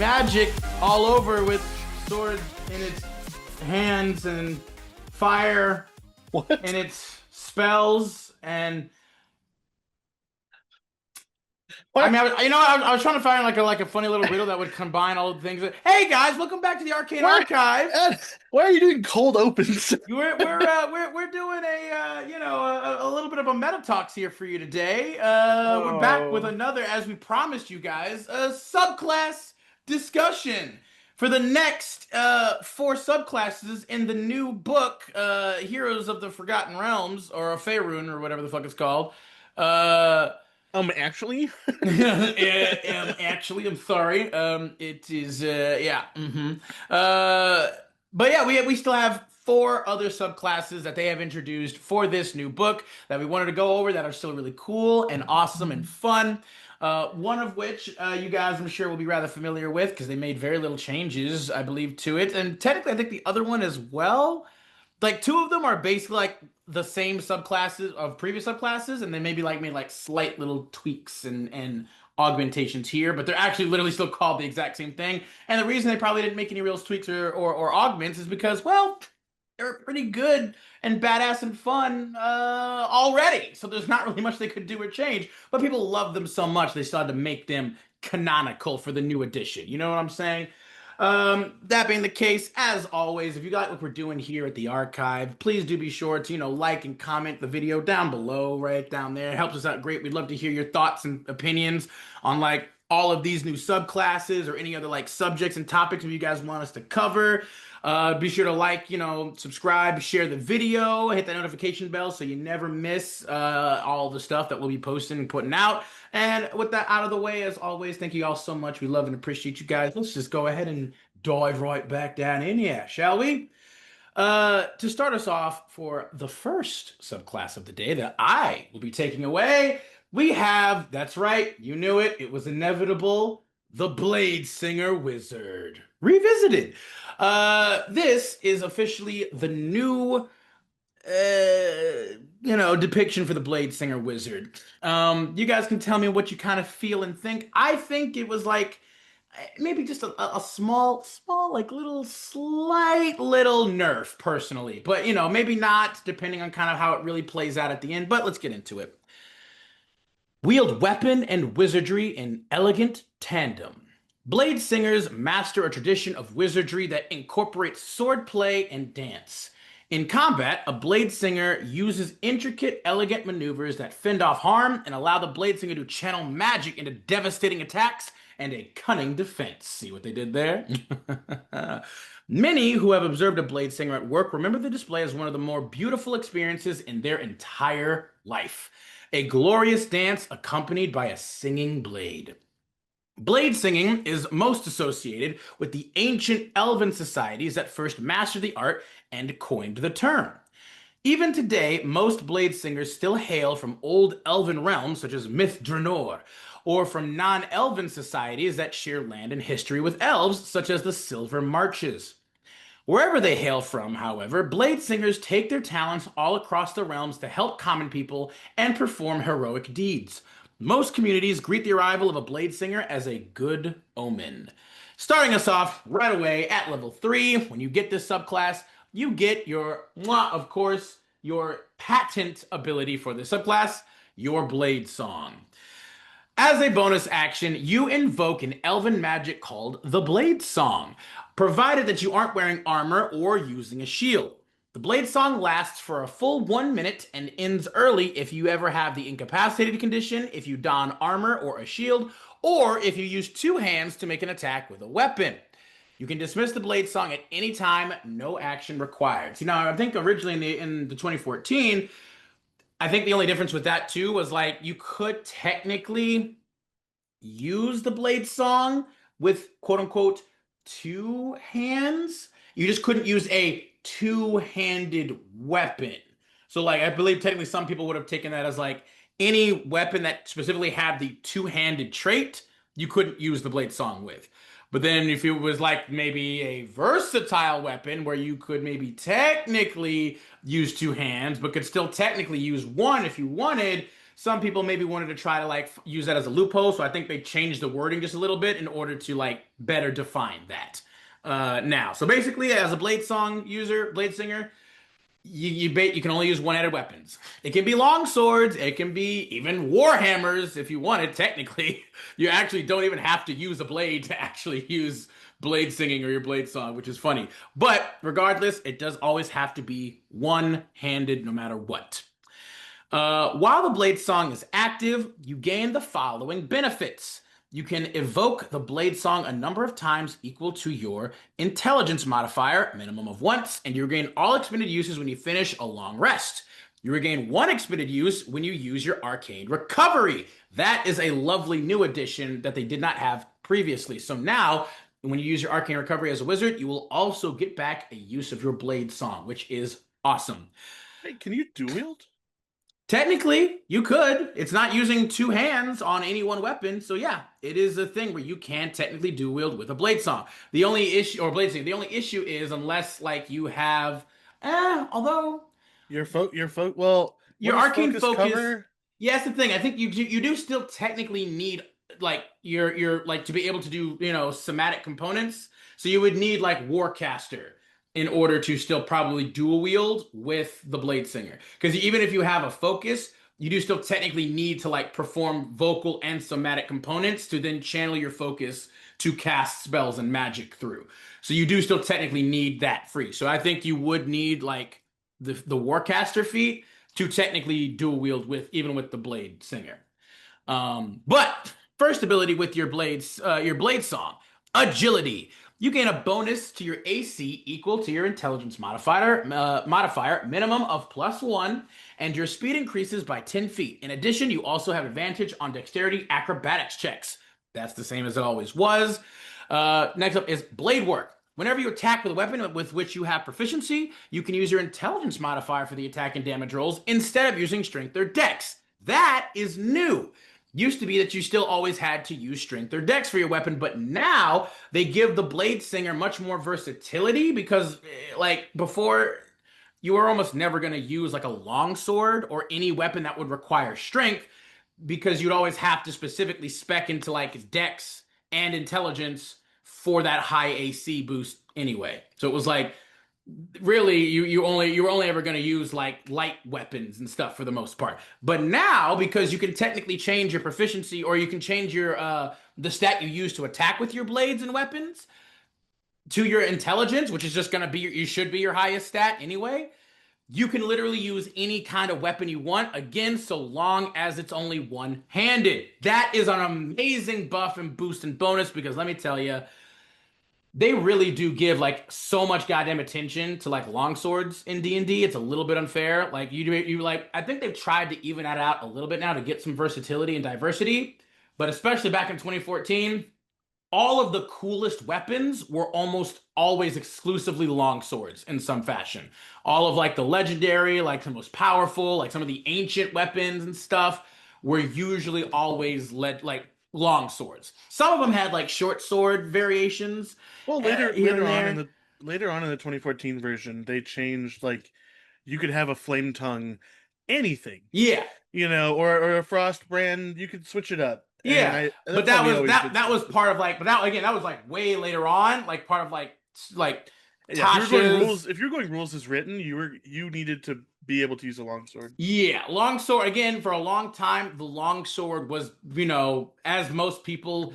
magic all over with swords in its hands and fire What? in its spells and I What? mean, I was trying to find like a funny little riddle that would combine all the things. Hey guys, welcome back to the Arcane Why? Archive. Ed, why are you doing cold opens? We're doing a little bit of a MetaTalks here for you today. We're back with Oh, another, as we promised you guys, a subclass discussion for the next four subclasses in the new book, Heroes of the Forgotten Realms, or Faerun, or whatever the fuck it's called. Uh, actually, Actually, I'm sorry. It is, yeah. But yeah, we still have four other subclasses that they have introduced for this new book that we wanted to go over that are still really cool and awesome and fun. One of which you guys, I'm sure, will be rather familiar with because they made very little changes, I believe, to it. And technically, I think the other one as well. Like two of them are basically like the same subclasses of previous subclasses, and they maybe like made like slight little tweaks and augmentations here, but they're actually literally still called the exact same thing. And the reason they probably didn't make any real tweaks or augments is because, well, they're pretty good and badass and fun already. So there's not really much they could do or change. But people love them so much they started to make them canonical for the new edition. You know what I'm saying? That being the case, as always, if you like what we're doing here at the archive, please do be sure to, like and comment the video down below, right down there. It helps us out great. We'd love to hear your thoughts and opinions on like all of these new subclasses or any other like subjects and topics that you guys want us to cover. Be sure to like, subscribe, share the video, hit that notification bell so you never miss all the stuff that we'll be posting and putting out. And with that out of the way, as always, thank you all so much. We love and appreciate you guys. Let's just go ahead and dive right back down in here, shall we? To start us off for the first subclass of the day that I will be taking away, we have, that's right, you knew it, it was inevitable, the BladeSinger Wizard. Revisited. This is officially the new depiction for the BladeSinger Wizard. You guys can tell me what you kind of feel and think. I think it was like maybe just a small, like little, slight little nerf personally, but maybe not depending on kind of how it really plays out at the end. But let's get into it. Wield weapon and wizardry in elegant tandem. Blade Singers master a tradition of wizardry that incorporates swordplay and dance. In combat, a Blade Singer uses intricate, elegant maneuvers that fend off harm and allow the Blade Singer to channel magic into devastating attacks and a cunning defense. See what they did there? Many who have observed a Blade Singer at work remember the display as one of the more beautiful experiences in their entire life. A glorious dance accompanied by a singing blade. Blade singing is most associated with the ancient elven societies that first mastered the art and coined the term. Even today, most blade singers still hail from old elven realms such as Myth Draenor, or from non-elven societies that share land and history with elves such as the Silver Marches. Wherever they hail from, however, blade singers take their talents all across the realms to help common people and perform heroic deeds. Most communities greet the arrival of a blade singer as a good omen. Starting us off right away at level 3, when you get this subclass, you get your, of course, your patent ability for the subclass, your Blade Song. As a bonus action, you invoke an elven magic called the Blade Song, provided that you aren't wearing armor or using a shield. The Blade Song lasts for a full 1 minute and ends early if you ever have the incapacitated condition, if you don armor or a shield, or if you use two hands to make an attack with a weapon. You can dismiss the Blade Song at any time, no action required. See, now I think originally in the 2014, I think the only difference with that too was like you could technically use the Blade Song with quote unquote two hands. You just couldn't use a two-handed weapon. So like I believe technically some people would have taken that as like any weapon that specifically had the two-handed trait, you couldn't use the Blade Song with. But then if it was like maybe a versatile weapon where you could maybe technically use two hands, but could still technically use one if you wanted, Some people maybe wanted to try to like use that as a loophole, so I think they changed the wording just a little bit in order to like better define that. Now, so basically, as a Blade Song user, Blade Singer, you can only use one-handed weapons. It can be long swords, it can be even war hammers if you wanted. Technically, you actually don't even have to use a blade to actually use blade singing or your blade song, which is funny. But regardless, it does always have to be one-handed no matter what. While the Blade Song is active, you gain the following benefits. You can evoke the Blade Song a number of times equal to your intelligence modifier, minimum of once, and you regain all expended uses when you finish a long rest. You regain one expended use when you use your Arcane Recovery. That is a lovely new addition that they did not have previously. So now, when you use your Arcane Recovery as a wizard, you will also get back a use of your Blade Song, which is awesome. Hey, can you dual wield? Technically, you could. It's not using two hands on any one weapon. So yeah, it is a thing where you can technically dual wield with a blade song. The only issue, or blade song, the only issue is unless like you have, although Well, what your does arcane focus, cover? yeah, that's the thing. I think you do still technically need like your like to be able to do somatic components. So you would need like Warcaster in order to still probably dual wield with the Blade Singer. Because even if you have a focus, you do still technically need to like perform vocal and somatic components to then channel your focus to cast spells and magic through. So you do still technically need that free. So I think you would need like the Warcaster feat to technically dual wield with even with the Blade Singer. But first ability with your blade song, agility. You gain a bonus to your AC equal to your intelligence modifier, minimum of +1, and your speed increases by 10 feet. In addition, you also have advantage on dexterity acrobatics checks. That's the same as it always was. Next up is blade work. Whenever you attack with a weapon with which you have proficiency, you can use your intelligence modifier for the attack and damage rolls instead of using strength or dex. That is new. Used to be that you still always had to use strength or dex for your weapon, but now they give the Blade Singer much more versatility because, like, before you were almost never going to use like a longsword or any weapon that would require strength because you'd always have to specifically spec into like dex and intelligence for that high AC boost anyway. So it was like really you were only ever going to use like light weapons and stuff for the most part. But now because you can technically change your proficiency or you can change your the stat you use to attack with your blades and weapons to your intelligence, which is just going to be you should be your highest stat anyway. You can literally use any kind of weapon you want, again, so long as it's only one-handed. That is an amazing buff and boost and bonus because let me tell you, they really do give like so much goddamn attention to like longswords in D&D. It's a little bit unfair. Like you like I think they've tried to even that out a little bit now to get some versatility and diversity, but especially back in 2014, all of the coolest weapons were almost always exclusively longswords in some fashion. All of like the legendary, like the most powerful, like some of the ancient weapons and stuff were usually always led like long swords. Some of them had like short sword variations. Well, Here and there. later on in the 2014 version, they changed like you could have a flame tongue, anything, Yeah, or a frost brand. You could switch it up. yeah. But that was part of like, but that again, that was like way later on, like part of like Yeah, Tasha's. if you're going rules as written, you needed to be able to use a longsword. Yeah, longsword again for a long time. The longsword was, as most people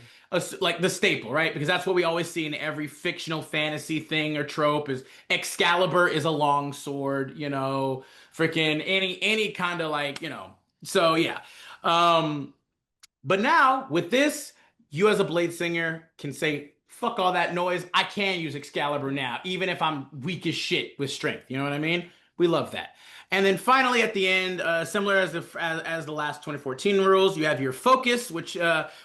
like the staple, right? Because that's what we always see in every fictional fantasy thing or trope is Excalibur is a longsword, freaking any kind of like, So yeah. But now with this, you as a blade singer can say, fuck all that noise. I can use Excalibur now, even if I'm weak as shit with strength. You know what I mean? We love that. And then finally at the end, similar as the last 2014 rules, you have your focus, which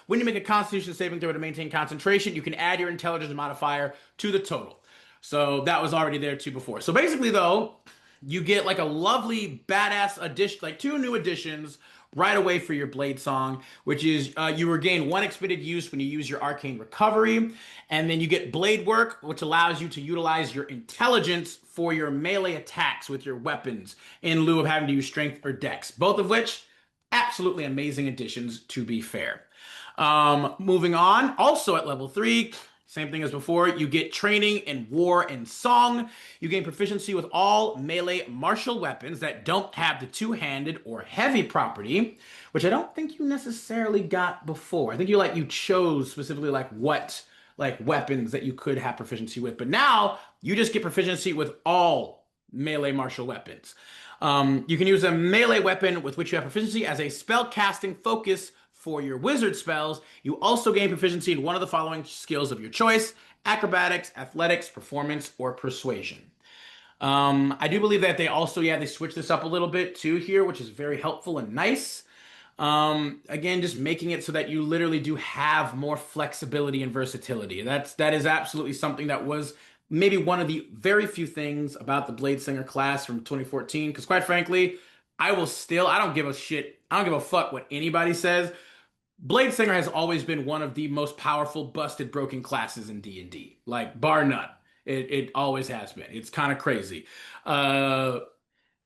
when you make a Constitution saving throw to maintain concentration, you can add your intelligence modifier to the total. So that was already there too before. So basically though, you get like a lovely badass addition, like two new additions right away for your blade song, which is you regain one expended use when you use your arcane recovery, and then you get blade work, which allows you to utilize your intelligence for your melee attacks with your weapons in lieu of having to use strength or dex, both of which absolutely amazing additions, to be fair. Moving on, also at level 3, same thing as before, you get training in war and song. You gain proficiency with all melee martial weapons that don't have the two-handed or heavy property, which I don't think you necessarily got before. I think you chose specifically like what like weapons that you could have proficiency with, but now you just get proficiency with all melee martial weapons. You can use a melee weapon with which you have proficiency as a spell casting focus for your wizard spells. You also gain proficiency in one of the following skills of your choice: acrobatics, athletics, performance, or persuasion. I do believe that they also, yeah, they switched this up a little bit too here, which is very helpful and nice. Again, just making it so that you literally do have more flexibility and versatility. That is absolutely something that was maybe one of the very few things about the BladeSinger class from 2014. Because quite frankly, I don't give a shit. I don't give a fuck what anybody says. BladeSinger has always been one of the most powerful, busted, broken classes in D&D. Like, bar none. It always has been. It's kind of crazy.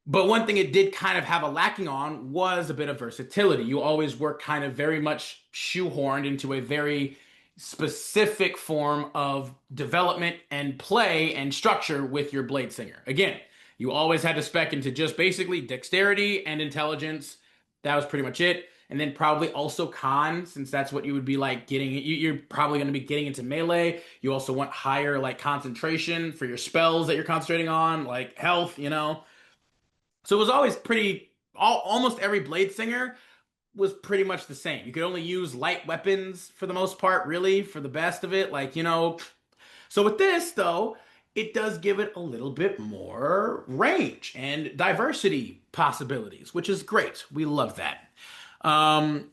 But one thing it did kind of have a lacking on was a bit of versatility. You always were kind of very much shoehorned into a very specific form of development and play and structure with your BladeSinger. Again, you always had to spec into just basically dexterity and intelligence. That was pretty much it. And then probably also con, since that's what you would be like getting. You're probably going to be getting into melee. You also want higher like concentration for your spells that you're concentrating on, like health, you know. So it was always almost every BladeSinger was pretty much the same. You could only use light weapons for the most part, really, for the best of it. Like, you know. So with this, though, it does give it a little bit more range and diversity possibilities, which is great. We love that. Um,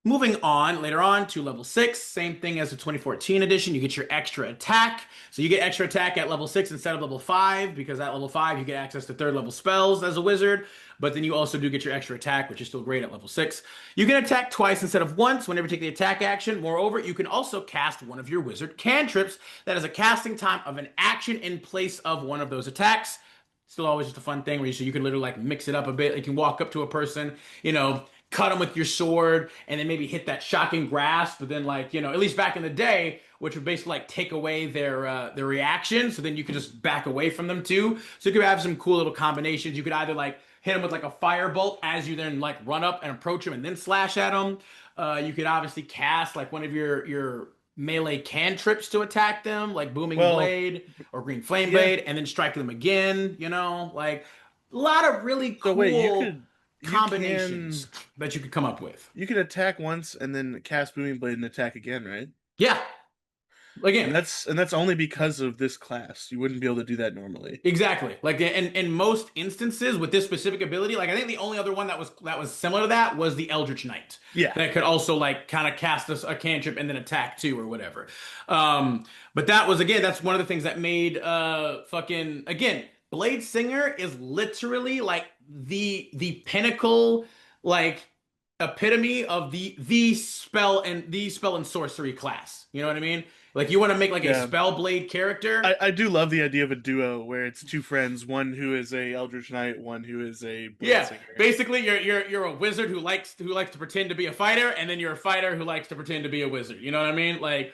Moving on later on to level 6, same thing as the 2014 edition. You get your extra attack. So you get extra attack at level 6 instead of level 5, because at level 5 you get access to third level spells as a wizard. But then you also do get your extra attack, which is still great at level 6. You can attack twice instead of once whenever you take the attack action. Moreover, you can also cast one of your wizard cantrips that has a casting time of an action in place of one of those attacks. Still always just a fun thing where you can literally like mix it up a bit. You can walk up to a person, you know, cut them with your sword, and then maybe hit that shocking grasp. But then, like, you know, at least back in the day, which would basically like take away their reaction, so then you could just back away from them too. So you could have some cool little combinations. You could either like hit them with like a firebolt as you then like run up and approach them and then slash at them. You could obviously cast like one of your melee cantrips to attack them, like Booming Well, Blade or Green Flame yeah. Blade, and then strike them again. You know, like a lot of really So wait, cool you can combinations that you could come up with. you can attack once and then cast Booming Blade and attack again, right? Yeah, again, And that's only because of this class. You wouldn't be able to do that normally. exactly. Like in most instances with this specific ability, like I think the only other one that was similar to that was the Eldritch Knight. Yeah. That could also like kind of cast a cantrip and then attack too or whatever. But that was again, that's one of the things that made fucking again, BladeSinger is literally like the pinnacle, like epitome of the spell and sorcery class. You know what I mean? Like you want to make like a Yeah. spell blade character. I do love the idea of a duo where it's two friends, one who is a Eldritch Knight, one who is a Blade Yeah, Singer. basically you're a wizard who likes to pretend to be a fighter, and then you're a fighter who likes to pretend to be a wizard. You know what I mean? Like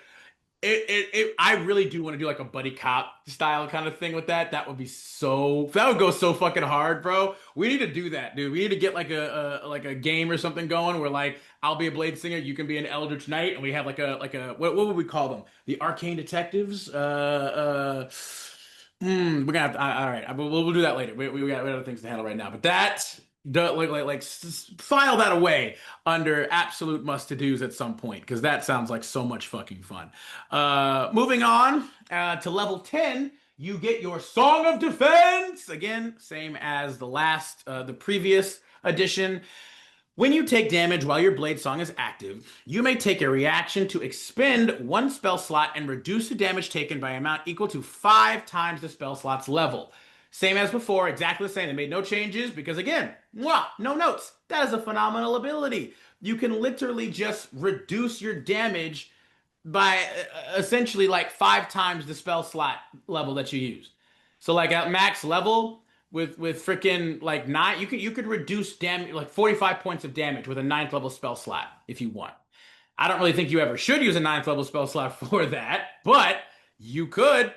I really do want to do like a buddy cop style kind of thing with that. That would go so fucking hard, bro. We need to do that, dude. We need to get like a game or something going where like I'll be a BladeSinger, you can be an Eldritch Knight, and we have like a what would we call them? The Arcane Detectives? We're gonna have to, all right. We'll do that later. We got other things to handle right now, but that file that away under absolute must-to-dos at some point because that sounds like so much fucking fun. Moving on to level 10, you get your Song of Defense. Again, same as the previous edition. When you take damage while your Blade Song is active, you may take a reaction to expend one spell slot and reduce the damage taken by an amount equal to 5 times the spell slot's level. Same as before, exactly the same. They made no changes because, again, no notes. That is a phenomenal ability. You can literally just reduce your damage by essentially like 5 times the spell slot level that you used. So, like at max level, with freaking like nine, you could reduce damage like 45 points of damage with a ninth level spell slot if you want. I don't really think you ever should use a ninth level spell slot for that, but you could,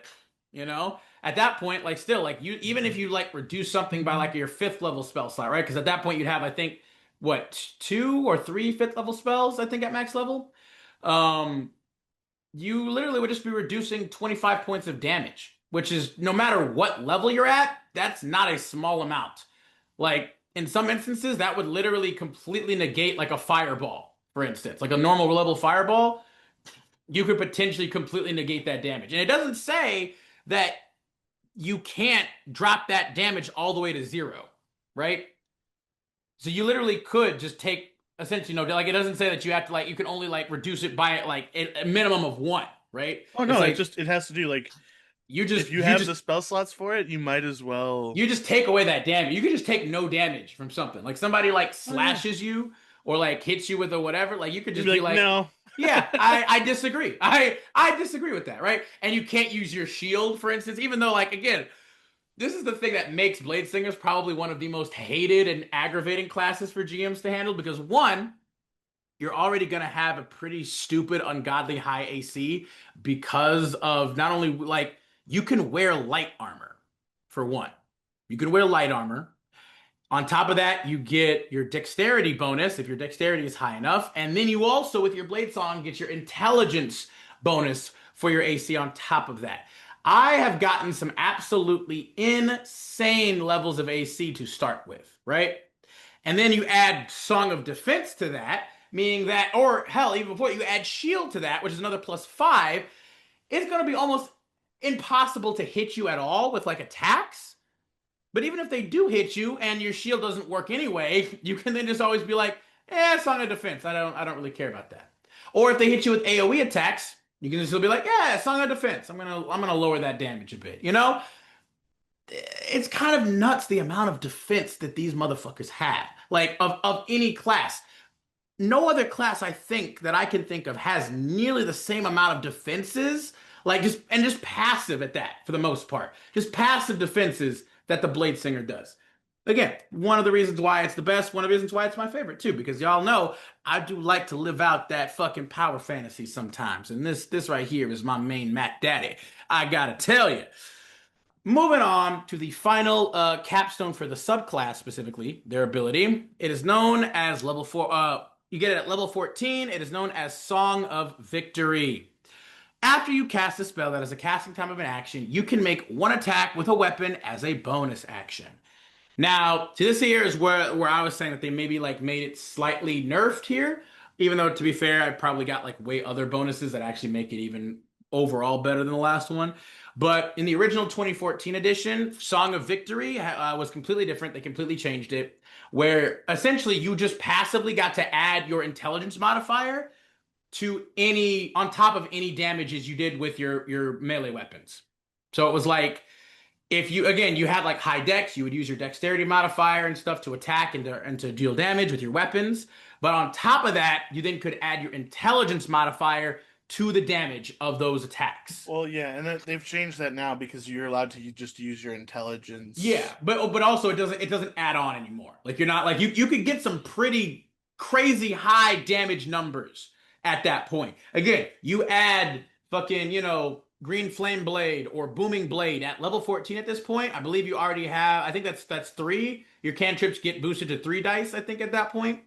at that point, like still, like you, even if you like reduce something by like your fifth level spell slot, right? Because at that point you'd have, I think, what, two or three fifth level spells, I think, at max level. Um, you literally would just be reducing 25 points of damage, which is no matter what level you're at, that's not a small amount. Like in some instances, that would literally completely negate like a fireball, for instance, like a normal level fireball. You could potentially completely negate that damage. And it doesn't say that you can't drop that damage all the way to zero, right? So you literally could just take essentially no, like it doesn't say that you have to like you can only like reduce it by like a minimum of one, right? Oh It's no, like it has to do like you if just you you have just the spell slots for it, you might as well. you just take away that damage. You could just take no damage from something. Like somebody like Oh yeah, slashes you or like hits you with a whatever, like you could you'd just be be like, like, no. yeah, I disagree. I disagree with that, right? And you can't use your shield, for instance, even though like again, this is the thing that makes Blade Singers probably one of the most hated and aggravating classes for GMs to handle because one, you're already going to have a pretty stupid, ungodly high AC because of not only like you can wear light armor for one. You can wear light armor. On top of that, you get your dexterity bonus if your dexterity is high enough. And then you also, with your Blade Song, get your intelligence bonus for your AC on top of that. I have gotten some absolutely insane levels of AC to start with, right? And then you add Song of Defense to that, meaning that, or hell, even before you add Shield to that, which is another +5, it's going to be almost impossible to hit you at all with like attacks. But even if they do hit you and your shield doesn't work anyway, you can then just always be like, Song of Defense. I don't really care about that. Or if they hit you with AoE attacks, you can just be like, yeah, Song of Defense. I'm gonna lower that damage a bit. It's kind of nuts the amount of defense that these motherfuckers have. Like of any class. No other class I think that I can think of has nearly the same amount of defenses, like just passive at that for the most part. Just passive defenses that the Blade Singer does. Again, one of the reasons why it's the best, one of the reasons why it's my favorite too, because y'all know I do like to live out that fucking power fantasy sometimes. And this right here is my main Mac Daddy. I gotta tell you. Moving on to the final capstone for the subclass, specifically their ability. It is known as level 4. You get it at level 14. It is known as Song of Victory. After you cast a spell that has a casting time of an action, you can make one attack with a weapon as a bonus action. Now, to this here is where I was saying that they maybe like made it slightly nerfed here. Even though, to be fair, I probably got like way other bonuses that actually make it even overall better than the last one. But in the original 2014 edition, Song of Victory was completely different. They completely changed it, where essentially you just passively got to add your intelligence modifier to any on top of any damages you did with your melee weapons. So it was like if you again you had like high dex, you would use your dexterity modifier and stuff to attack and to deal damage with your weapons. But on top of that, you then could add your intelligence modifier to the damage of those attacks. Well, yeah, and they've changed that now because you're allowed to just use your intelligence. Yeah, but also it doesn't add on anymore. Like you're not like you could get some pretty crazy high damage numbers at that point. Again, you add fucking, Green Flame Blade or Booming Blade at level 14 at this point. I believe you already have, I think that's 3. Your cantrips get boosted to 3 dice, I think, at that point.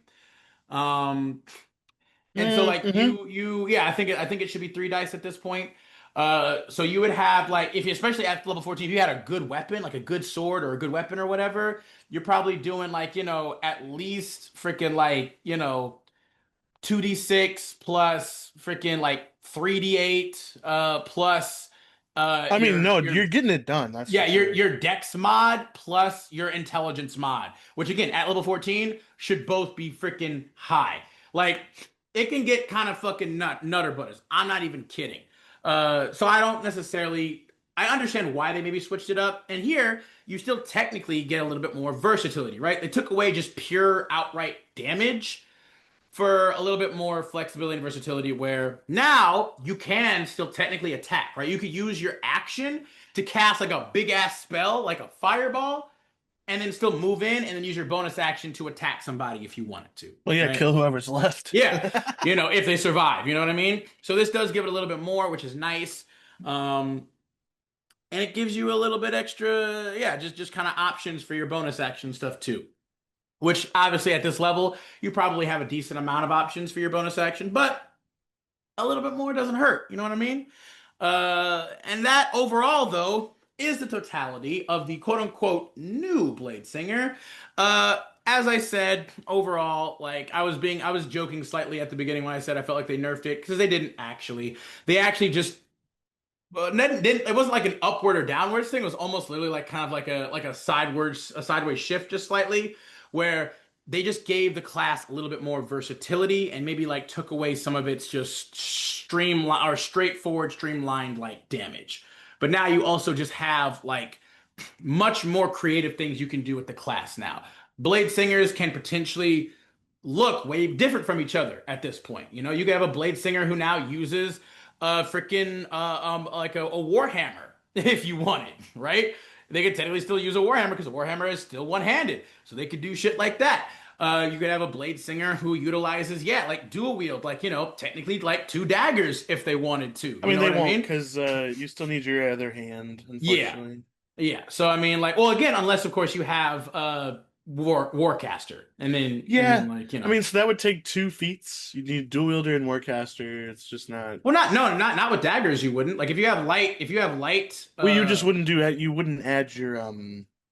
Um and so like yeah, I think it should be 3 dice at this point. So you would have like if you especially at level 14, if you had a good weapon, like a good sword or a good weapon or whatever, you're probably doing like, at least freaking like, 2d6 plus freaking like 3d8 plus I mean, no, you're getting it done. That's yeah, for your sure. your dex mod plus your intelligence mod, which again at level 14 should both be freaking high. Like it can get kind of fucking nutter butters. I'm not even kidding. So I don't necessarily I understand why they maybe switched it up. And here you still technically get a little bit more versatility, right? They took away just pure outright damage for a little bit more flexibility and versatility where now you can still technically attack, right? You could use your action to cast like a big ass spell, like a fireball, and then still move in and then use your bonus action to attack somebody if you wanted to. Well, yeah, Right? kill whoever's left. Yeah, if they survive, you know what I mean? So this does give it a little bit more, which is nice. Um, and it gives you a little bit extra, yeah, just kind of options for your bonus action stuff too. Which obviously at this level, you probably have a decent amount of options for your bonus action, but a little bit more doesn't hurt. You know what I mean? And that overall, though, is the totality of the quote unquote new BladeSinger. As I said, overall, like I was joking slightly at the beginning when I said I felt like they nerfed it because they didn't actually. They actually just it wasn't like an upward or downwards thing. It was almost literally like kind of like a sideways shift just slightly, where they just gave the class a little bit more versatility and maybe like took away some of its just streamline or straightforward streamlined like damage. But now you also just have like much more creative things you can do with the class now. Blade Singers can potentially look way different from each other at this point. You can have a Blade Singer who now uses freaking like a warhammer if you wanted, right? They could technically still use a warhammer because a warhammer is still one-handed, so they could do shit like that. You could have a blade singer who utilizes, yeah, like dual wield, like technically like two daggers if they wanted to. I You mean, know they what I won't mean? because you still need your other hand, Yeah, unfortunately. yeah. So I mean, like, well, again, unless of course you have warcaster, and then Yeah, like I mean, so that would take 2 feats. You need dual wielder and warcaster. It's just not. well, not no, not with daggers. You wouldn't like if you have light. Well, you just wouldn't do that. You wouldn't add your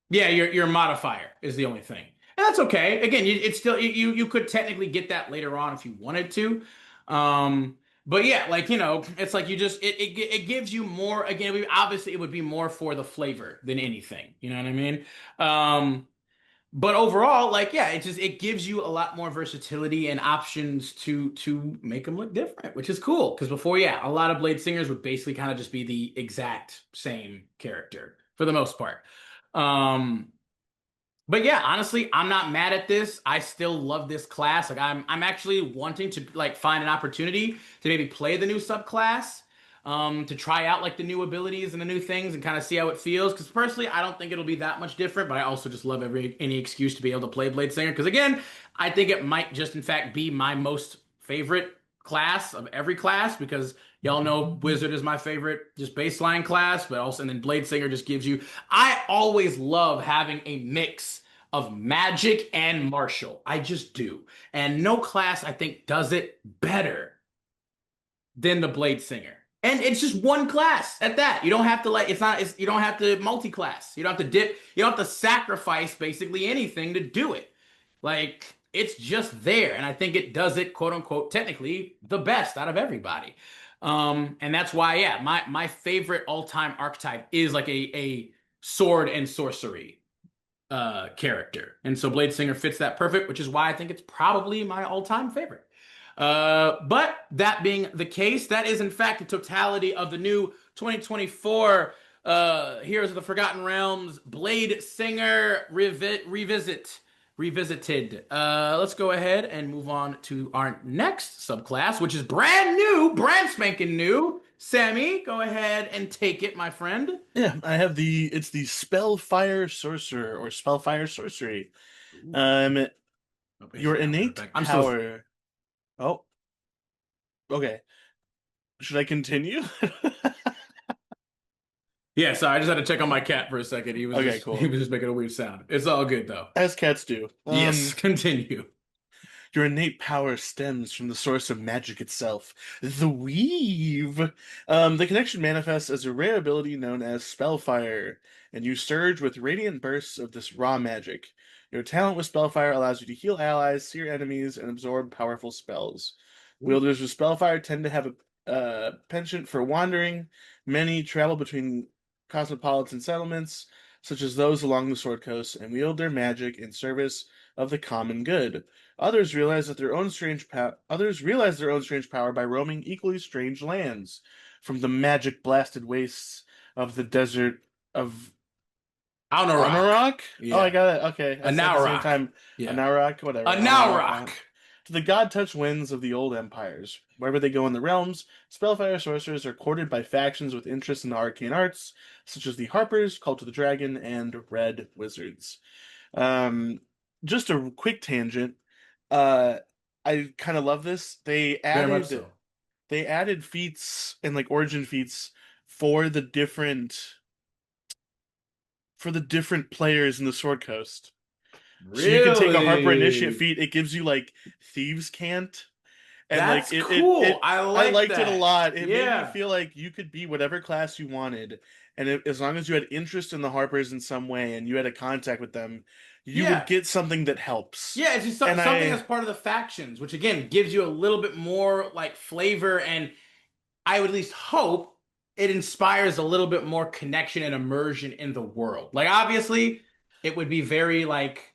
Yeah, your modifier is the only thing, and that's okay. Again, it's still you could technically get that later on if you wanted to. Um, but yeah, like it's like you just it gives you more. Again, obviously it would be more for the flavor than anything. You know what I mean? Um, but overall, like yeah, it gives you a lot more versatility and options to make them look different, which is cool. Because before, yeah, a lot of Blade Singers would basically kind of just be the exact same character for the most part. Um, but yeah, honestly, I'm not mad at this. I still love this class. Like I'm actually wanting to like find an opportunity to maybe play the new subclass, to try out like the new abilities and the new things and kind of see how it feels. Because personally, I don't think it'll be that much different, but I also just love any excuse to be able to play Blade Singer. Because again, I think it might just in fact be my most favorite class of every class because y'all know Wizard is my favorite just baseline class, but also and then Blade Singer just gives you I always love having a mix of magic and martial. I just do. And no class I think does it better than the Blade Singer. And it's just one class at that. You don't have to like you don't have to multi-class. You don't have to dip, you don't have to sacrifice basically anything to do it. Like it's just there. And I think it does it quote unquote technically the best out of everybody. And that's why, yeah, my favorite all-time archetype is like a sword and sorcery character. And so Blade Singer fits that perfect, which is why I think it's probably my all-time favorite. But that being the case, that is in fact the totality of the new 2024 Heroes of the Forgotten Realms Blade Singer Revisited. Let's go ahead and move on to our next subclass, which is brand new, brand spanking new. Sammy, go ahead and take it, my friend. Yeah, it's the SpellFire Sorcerer or SpellFire Sorcery. Ooh. Um, Oh, your yeah, innate I'm still. power. Oh, okay. Should I continue? Yeah, sorry, I just had to check on my cat for a second. Okay, He cool. was just making a weird sound. It's all good though. As cats do. Yes, continue. Your innate power stems from the source of magic itself, the weave. The connection manifests as a rare ability known as Spellfire, and you surge with radiant bursts of this raw magic. Your talent with Spellfire allows you to heal allies, sear enemies, and absorb powerful spells. Ooh. Wielders with Spellfire tend to have a penchant for wandering. Many travel between cosmopolitan settlements, such as those along the Sword Coast, and wield their magic in service of the common good. Others realize their own strange power by roaming equally strange lands, from the magic blasted wastes of the desert of Alnarock. Amarok. Oh, I Yeah. got it. Okay, I A said at now the same rock. time Yeah. Anarok, whatever. A now Amarok. rock. to the god-touched winds of the old empires. Wherever they go in the realms, Spellfire sorcerers are courted by factions with interest in the arcane arts, such as the Harpers, Cult of the Dragon, and Red Wizards. Um, just a quick tangent. Uh, I kind of love this. Very much so. They added feats and like origin feats for the different players in the Sword Coast. So you can take a Harper Initiate Really? feat. It gives you like Thieves Cant, and like That's cool. I I like liked it a that. lot. It made me Yeah. feel like you could be whatever class you wanted, and as long as you had interest in the Harpers in some way and you had a contact with them, you would Yeah. get something that helps. Yeah, it's just And something that's I part of the factions, which again gives you a little bit more like flavor, and I would at least hope it inspires a little bit more connection and immersion in the world. Like obviously, it would be very like,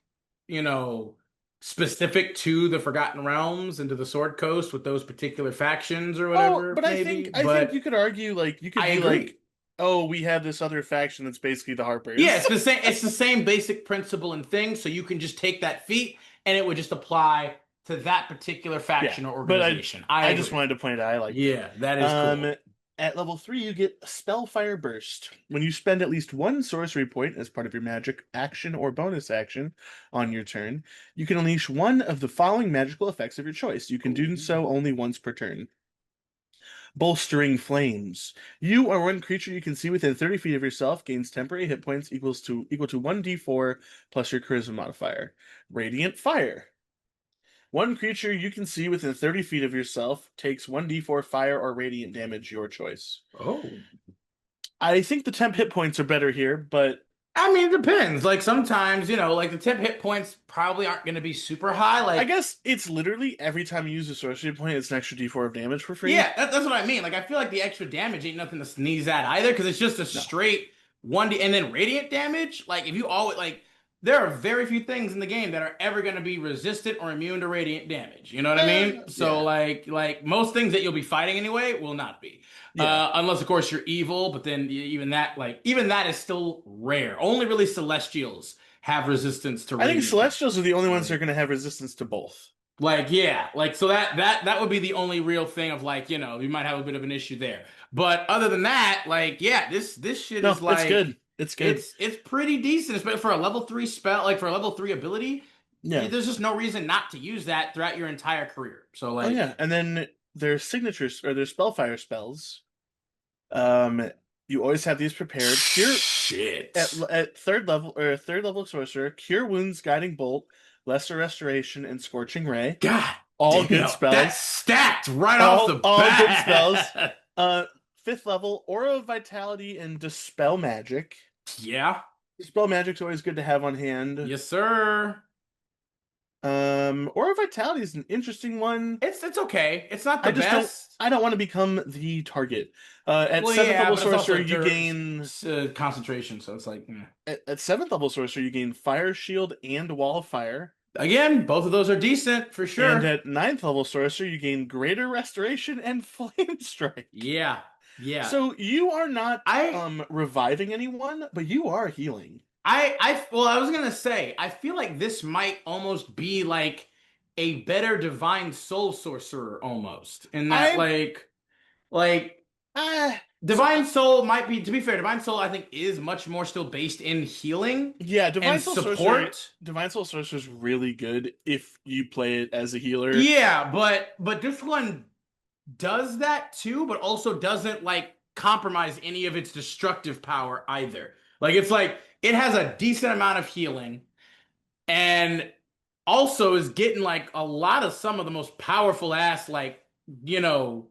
you know, specific to the Forgotten Realms and to the Sword Coast with those particular factions or Oh, whatever, but maybe. I think you But could argue like you could I be like, agree. oh, we have this other faction that's basically the Yeah, Harpers. it's the same. It's the same basic principle and thing. So you can just take that feat, and it would just apply to that particular Yeah, faction or but organization. I I just agree. wanted to point out I liked it. Yeah, that is Um, cool. at level 3, you get Spellfire Burst. When you spend at least one sorcery point as part of your magic action or bonus action on your turn, you can unleash one of the following magical effects of your choice. You can do Ooh. so only once per turn. Bolstering Flames. You or one creature you can see within 30 feet of yourself gains temporary hit points equal to 1d4 plus your charisma modifier. Radiant Fire. One creature you can see within 30 feet of yourself takes 1d4 fire or radiant damage, your choice. Oh. I think the temp hit points are better here, but I mean, it depends. Like sometimes, like the tip hit points probably aren't going to be super high. I Like, guess it's literally every time you use a sorcery point, it's an extra d4 of damage for free. yeah, that's what I mean. Like, I feel like the extra damage ain't nothing to sneeze at either because it's just a No. straight 1D and then radiant damage. Like, if you always like, there are very few things in the game that are ever going to be resistant or immune to radiant damage. You know what I mean? So, Yeah. like most things that you'll be fighting anyway will not be. Yeah. Unless of course you're evil, but then even that is still rare. Only really Celestials have resistance to I think radiant damage. Celestials are the only ones that are Like, going to have resistance to both. yeah, like so that would be the only real thing of like, you might have a bit of an issue there. But other than that, like, yeah, this shit is No, it's like good. It's good. it's pretty decent, especially for a level 3 spell, like for a level 3 ability. Yeah. There's just no reason not to use that throughout your entire career. So Oh, like, yeah. And then their signatures or their Spellfire spells. Um, you always have these prepared. Cure shit. at third level sorcerer, cure wounds, guiding bolt, lesser restoration, and scorching ray. God All good damn, that's spells. stacked right off the All good spells. bat. Fifth level, aura of vitality and dispel magic. Yeah, Dispel magic's always good to have on hand. yes, sir. Aura of vitality is an interesting one. It's okay. It's not the best. I don't want to become the target. At Well, seventh yeah, level but it's sorcerer, also you gain concentration, so it's like at seventh level sorcerer, you gain fire shield and wall of fire. again, both of those are decent for And sure. at ninth level sorcerer, you gain greater restoration and flame strike. Yeah, yeah. So you are not I, reviving anyone, but you are healing. well, I was gonna say, I feel like this might almost be like a better divine soul sorcerer almost, in that I'm like so divine soul might be, to be fair, divine soul I think is much more still based in healing yeah, and support. Divine Soul Sorcerer is really good if you play it as a healer. Yeah, but this one does that too, but also doesn't like compromise any of its destructive power either. Like it's like it has a decent amount of healing and also is getting like a lot of some of the most powerful ass like, you know,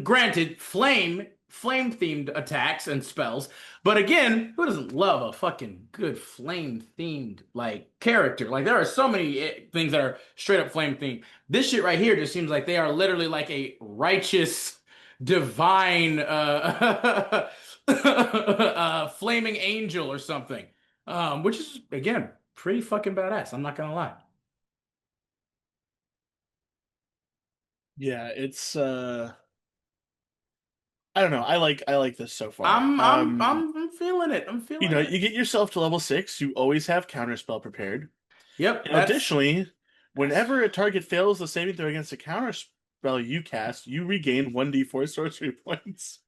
granted flame themed attacks and spells, but again, who doesn't love a fucking good flame themed like character? Like there are so many things that are straight up flame themed. This shit right here just seems like they are literally like a righteous divine flaming angel or something. Which is again pretty fucking badass, I'm not gonna lie. Yeah, it's I don't know. I like this so far. I'm feeling it. I'm You feeling know, it. you get yourself to level 6, you always have counterspell prepared. Yep, Now, that's additionally, Whenever a target fails the saving throw against a counter spell you cast, you regain 1d4 sorcery points.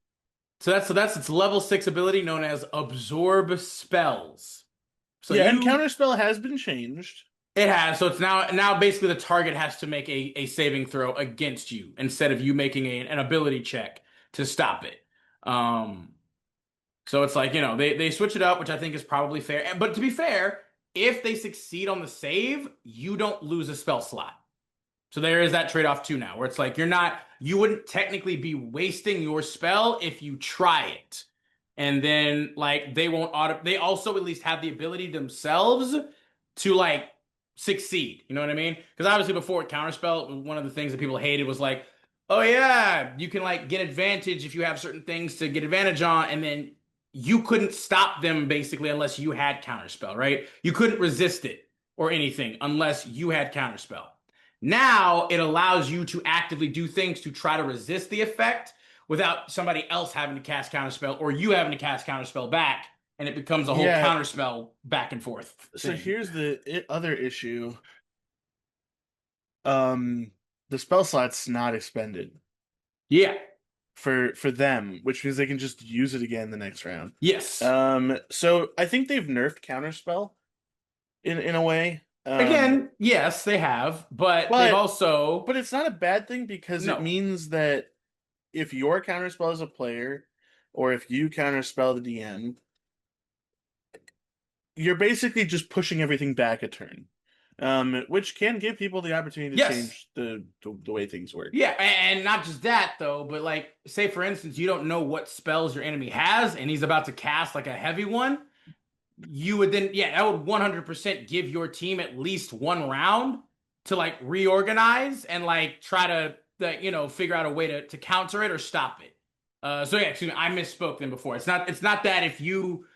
So that's its level 6 ability known as Absorb Spells. So Yeah, and you counterspell has been changed. it has. So it's now basically the target has to make a saving throw against you instead of you making an ability check to stop it. Um so it's like, they switch it up, which I think is probably fair. But to be fair, if they succeed on the save, you don't lose a spell slot. So there is that trade-off too now, where it's like you wouldn't technically be wasting your spell if you try it. And then like they also at least have the ability themselves to like succeed. You know what I mean? Because obviously before with counterspell, one of the things that people hated was like, oh yeah, you can like get advantage if you have certain things to get advantage on, and then you couldn't stop them basically unless you had counterspell, right? You couldn't resist it or anything unless you had counterspell. Now it allows you to actively do things to try to resist the effect without somebody else having to cast counterspell or you having to cast counterspell back, and it becomes a whole Yeah, counterspell back and forth so thing. here's the other issue. Um, the spell slot's not expended Yeah. for them, which means they can just use it again the next round. Yes. So I think they've nerfed counterspell in a way. Again, yes, they have, but they've But also it's not a bad thing because it no. means that if your counterspell as a player, or if you counterspell the DM, you're basically just pushing everything back a turn, which can give people the opportunity to Yes. change the way things work. Yeah, and not just that though, but like say for instance, you don't know what spells your enemy has and he's about to cast like a heavy one, you would then that would 100% give your team at least one round to like reorganize and like try to figure out a way to counter it or stop it. So yeah, excuse me, I misspoke then before. It's not that if you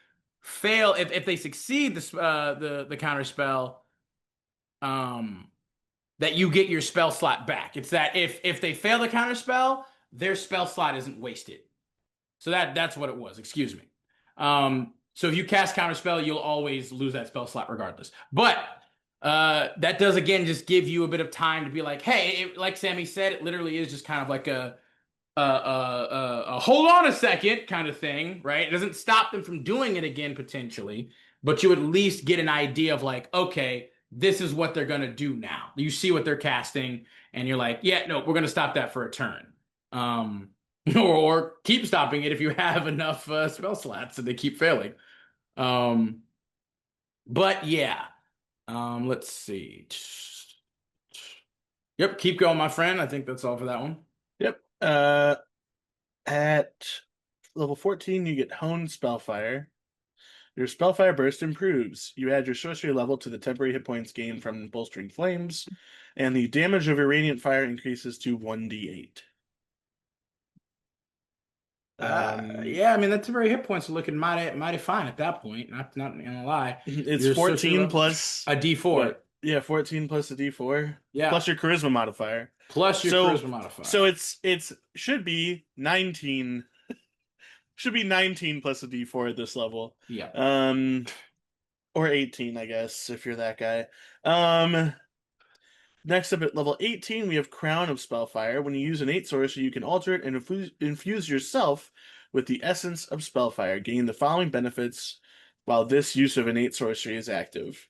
fail, if they succeed the counter spell, um that you get your spell slot back. It's that if they fail the counter spell, their spell slot isn't wasted. So that's what it was. Excuse me. So if you cast counter spell, you'll always lose that spell slot regardless. But that does again just give you a bit of time to be like, hey, like Sammy said, it literally is just kind of like a hold on a second kind of thing, right? It doesn't stop them from doing it again potentially, but you at least get an idea of like, okay, this is what they're gonna do now. You see what they're casting, and you're like, yeah, no, we're gonna stop that for a turn. Or keep stopping it if you have enough spell slots and they keep failing. Um, but yeah, let's see. Yep, keep going, my friend. I think that's all for that one. Yep. At level 14, you get Honed Spellfire. Your Spellfire Burst improves. You add your sorcery level to the temporary hit points gained from bolstering flames, and the damage of your radiant fire increases to 1d8. Yeah, I mean that temporary hit points are looking mighty fine at that point. Not gonna lie. It's Your sorcery 14 level plus a D4. what? Yeah, 14 plus a d4 Yeah, plus your charisma modifier. plus your So charisma modifier. so it's should be 19 should be 19 plus a d4 at this level. Yeah. Or 18, I guess, if you're that guy. Next up at level 18, we have Crown of Spellfire. When you use an 8 sorcery, you can alter it and infuse yourself with the essence of Spellfire. Gain the following benefits while this use of an 8 sorcery is active.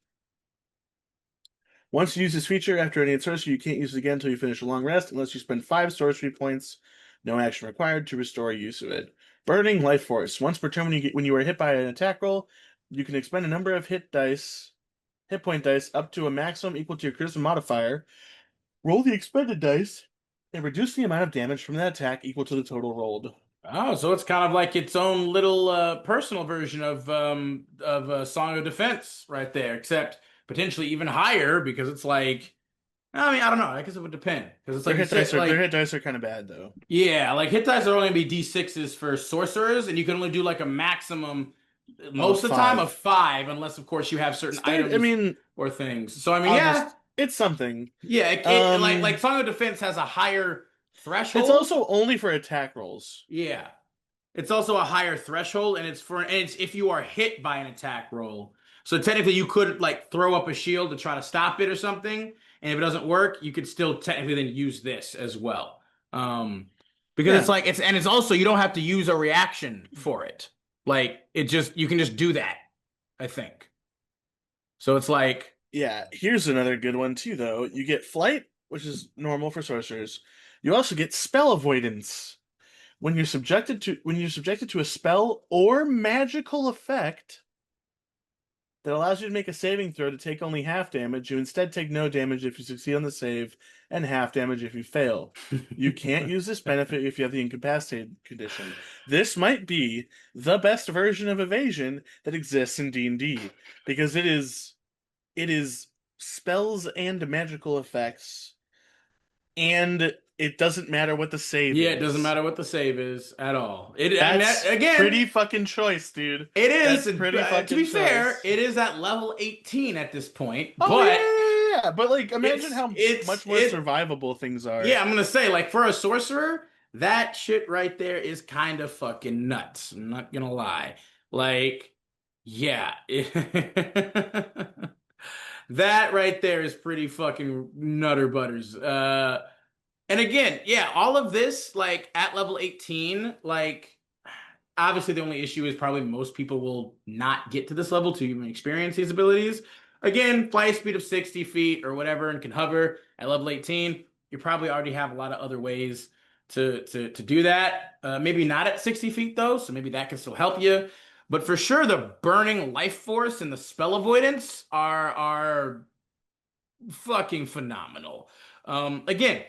Once you use this feature after an 8 sorcery, you can't use it again until you finish a long rest, unless you spend 5 sorcery points. No action required to restore use of it. Burning Life Force. Once per turn when you are hit by an attack roll, you can expend a number of hit point dice up to a maximum equal to your charisma modifier. Roll the expended dice and reduce the amount of damage from that attack equal to the total rolled. Oh, so it's kind of like its own little personal version of Song of Defense right there, except potentially even higher because it's like, I mean, I don't know. I guess it would depend because it's like Their hit dice are kind of bad though. yeah, like hit dice are only gonna be D6s for sorcerers, and you can only do like a maximum most of the time of 5, unless of course you have certain items I mean, or things. So I mean, yeah, it's something. yeah, like Song of Defense has a higher threshold. It's also only for attack rolls. Yeah, it's also a higher threshold, and it's if you are hit by an attack roll. So technically, you could like throw up a shield to try to stop it or something, and if it doesn't work, you could still technically then use this as well. Because it's Yeah. like it's also you don't have to use a reaction for it. Like it just you can just do that, I think. So it's like Yeah, here's another good one too, though. You get flight, which is normal for sorcerers. You also get spell avoidance. When you're subjected to a spell or magical effect that allows you to make a saving throw to take only half damage, you instead take no damage if you succeed on the save and half damage if you fail. You can't use this benefit if you have the incapacitated condition. This might be the best version of evasion that exists in D&D because it is spells and magical effects, and it doesn't matter what the save yeah, it doesn't is. matter what the save is at all. I mean, That's again, pretty fucking choice, dude. it is. That's pretty To be fucking fair, choice. it is at level 18 at this point, Oh yeah, but yeah, yeah, yeah. But like, imagine it's how it's much more it. survivable things are. Yeah, I'm gonna say like for a sorcerer, that shit right there is kind of fucking nuts. I'm not gonna lie. Like, yeah, that right there is pretty fucking nutter butters. And again, yeah, all of this like at level 18, like obviously the only issue is probably most people will not get to this level to even experience these abilities. Again, flight speed of 60 feet or whatever and can hover at level 18. You probably already have a lot of other ways to do that. Maybe not at 60 feet though, so maybe that can still help you. But for sure, the burning life force and the spell avoidance are fucking phenomenal. Again,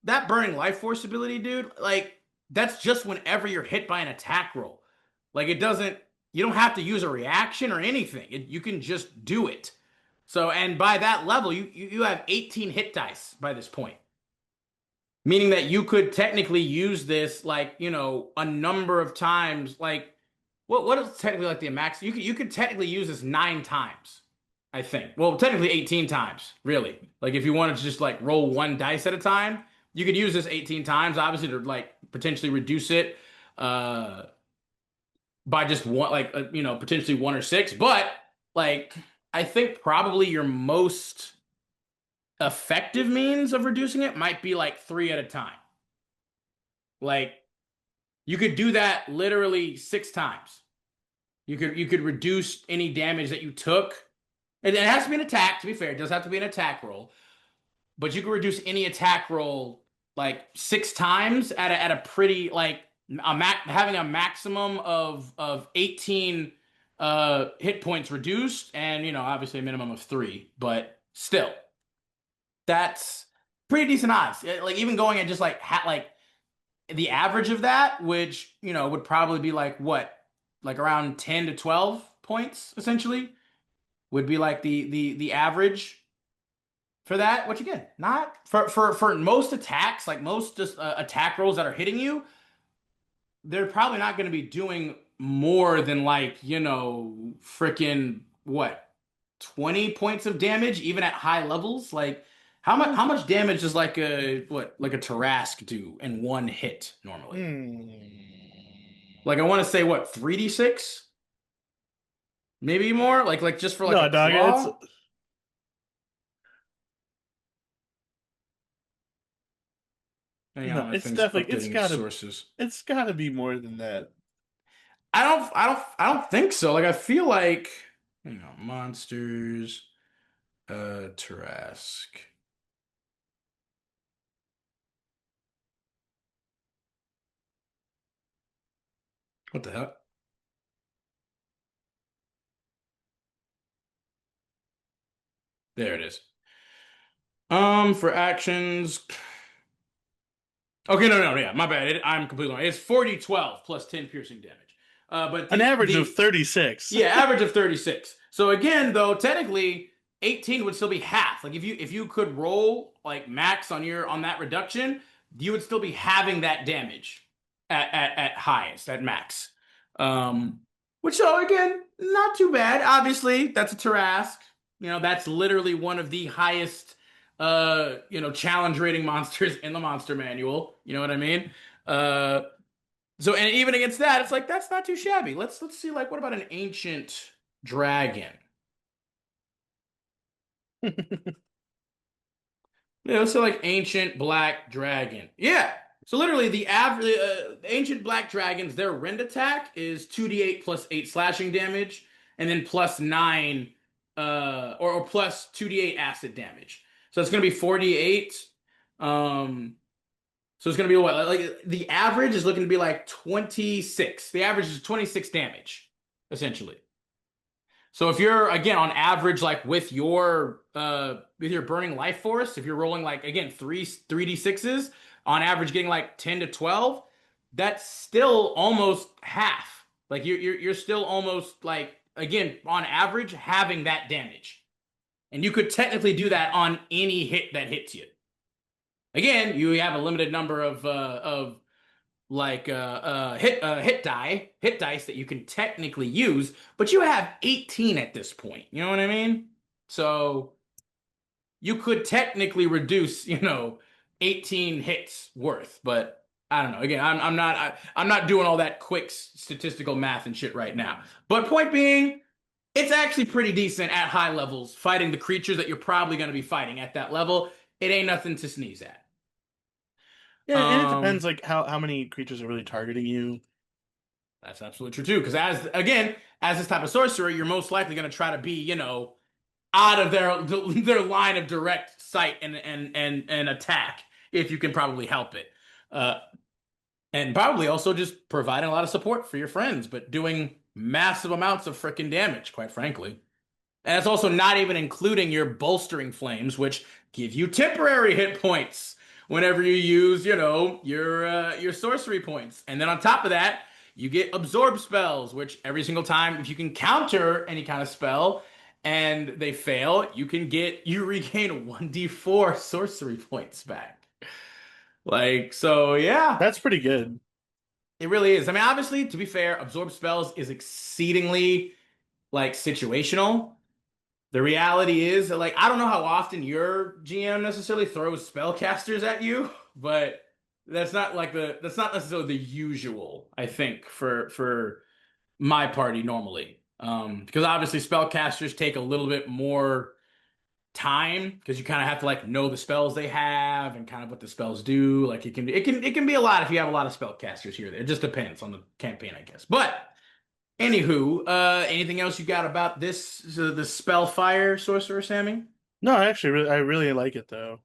that burning life force ability, dude, like that's just whenever you're hit by an attack roll. Like it doesn't, you don't have to use a reaction or anything. You can just do it. So, and by that level, you have 18 hit dice by this point, meaning that you could technically use this like a number of times. Like what is technically like the max? You could technically use this 9 times. I think. Well, technically 18 times, really. Like if you wanted to just like roll one dice at a time, you could use this 18 times, obviously to like potentially reduce it uh by just one like potentially one or six, but like I think probably your most effective means of reducing it might be like three at a time. Like you could do that literally 6 times. You could reduce any damage that you took. It has to be an attack, to be fair. It does have to be an attack roll. But you can reduce any attack roll like 6 times at a pretty like having a maximum of 18 hit points reduced and obviously a minimum of 3, but still that's pretty decent odds. Like even going at just like the average of that, which would probably be like what, like around 10 to 12 points essentially would be like the average for that, which again, not for most attacks, like most just attack rolls that are hitting you, they're probably not going to be doing more than like, freaking what, 20 points of damage even at high levels? Like how much damage does like a Tarask do in one hit normally? Hmm. Like I want to say what, 3d6? Maybe more? Like just for like a No, dog, it's claw? Hang no, on, my it's thing's definitely updating its sources. it's gotta be more than that. I don't think so. Like I feel like monsters, Tarask. What the hell? There it is. For actions. Okay, no, yeah, my bad. I'm completely wrong. It's 40, 12 plus 10 piercing damage. But An average of the 36. yeah, average of 36. So again, though, technically 18 would still be half. Like if you could roll like max on that reduction, you would still be having that damage at highest, at max. Um which so again, not too bad. Obviously, that's a Tarask. That's literally one of the highest challenge rating monsters in the monster manual. You know what I mean? Uh so and even against that, it's like that's not too shabby. Let's see like what about an ancient dragon? Yeah, so like ancient black dragon. Yeah. So literally the average ancient black dragons, their rend attack is 2d8 plus 8 slashing damage, and then plus 9 or plus 2d8 acid damage. So it's gonna be 4d8. Um so it's gonna be what, like the average is looking to be like 26. The average is 26 damage, essentially. So if you're again on average, like with your burning life force, if you're rolling like again three d sixes on average, getting like 10 to 12, that's still almost half. Like you're still almost like again on average having that damage, and you could technically do that on any hit that hits you. Again, you have a limited number of like hit dice that you can technically use, but you have 18 at this point. You know what I mean? So you could technically reduce, 18 hits worth, but I don't know. Again, I'm not doing all that quick statistical math and shit right now. But point being, it's actually pretty decent at high levels fighting the creatures that you're probably going to be fighting at that level. It ain't nothing to sneeze at. Yeah, and it depends Um, like how many creatures are really targeting you. That's absolutely true too. Because as this type of sorcerer, you're most likely going to try to be, out of their line of direct sight and attack if you can probably help it. Uh, and probably also just providing a lot of support for your friends, but doing massive amounts of freaking damage, quite frankly. And it's also not even including your bolstering flames, which give you temporary hit points whenever you use, your sorcery points. And then on top of that, you get absorb spells, which every single time, if you can counter any kind of spell and they fail, you regain 1d4 sorcery points back. Like, so yeah, That's pretty good. it really is. I mean, obviously, to be fair, absorb spells is exceedingly like situational. The reality is that, like, I don't know how often your GM necessarily throws spellcasters at you, but that's not necessarily the usual, I think, for my party normally. Because obviously spellcasters take a little bit more time because you kind of have to like know the spells they have and kind of what the spells do. Like it can be a lot if you have a lot of spellcasters here. It just depends on the campaign, I guess. But anywho, anything else you got about the SpellFire Sorcerer, Sammy? No, I really like it though.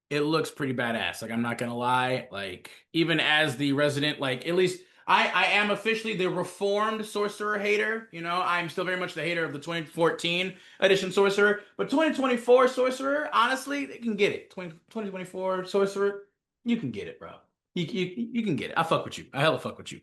It looks pretty badass. Like I'm not gonna lie. Like even as the resident, like at least I am officially the reformed sorcerer hater. I'm still very much the hater of the 2014 edition sorcerer, but 2024 sorcerer, honestly, they can get it. 2024 sorcerer, you can get it, bro. You can get it. I fuck with you. I hella fuck with you,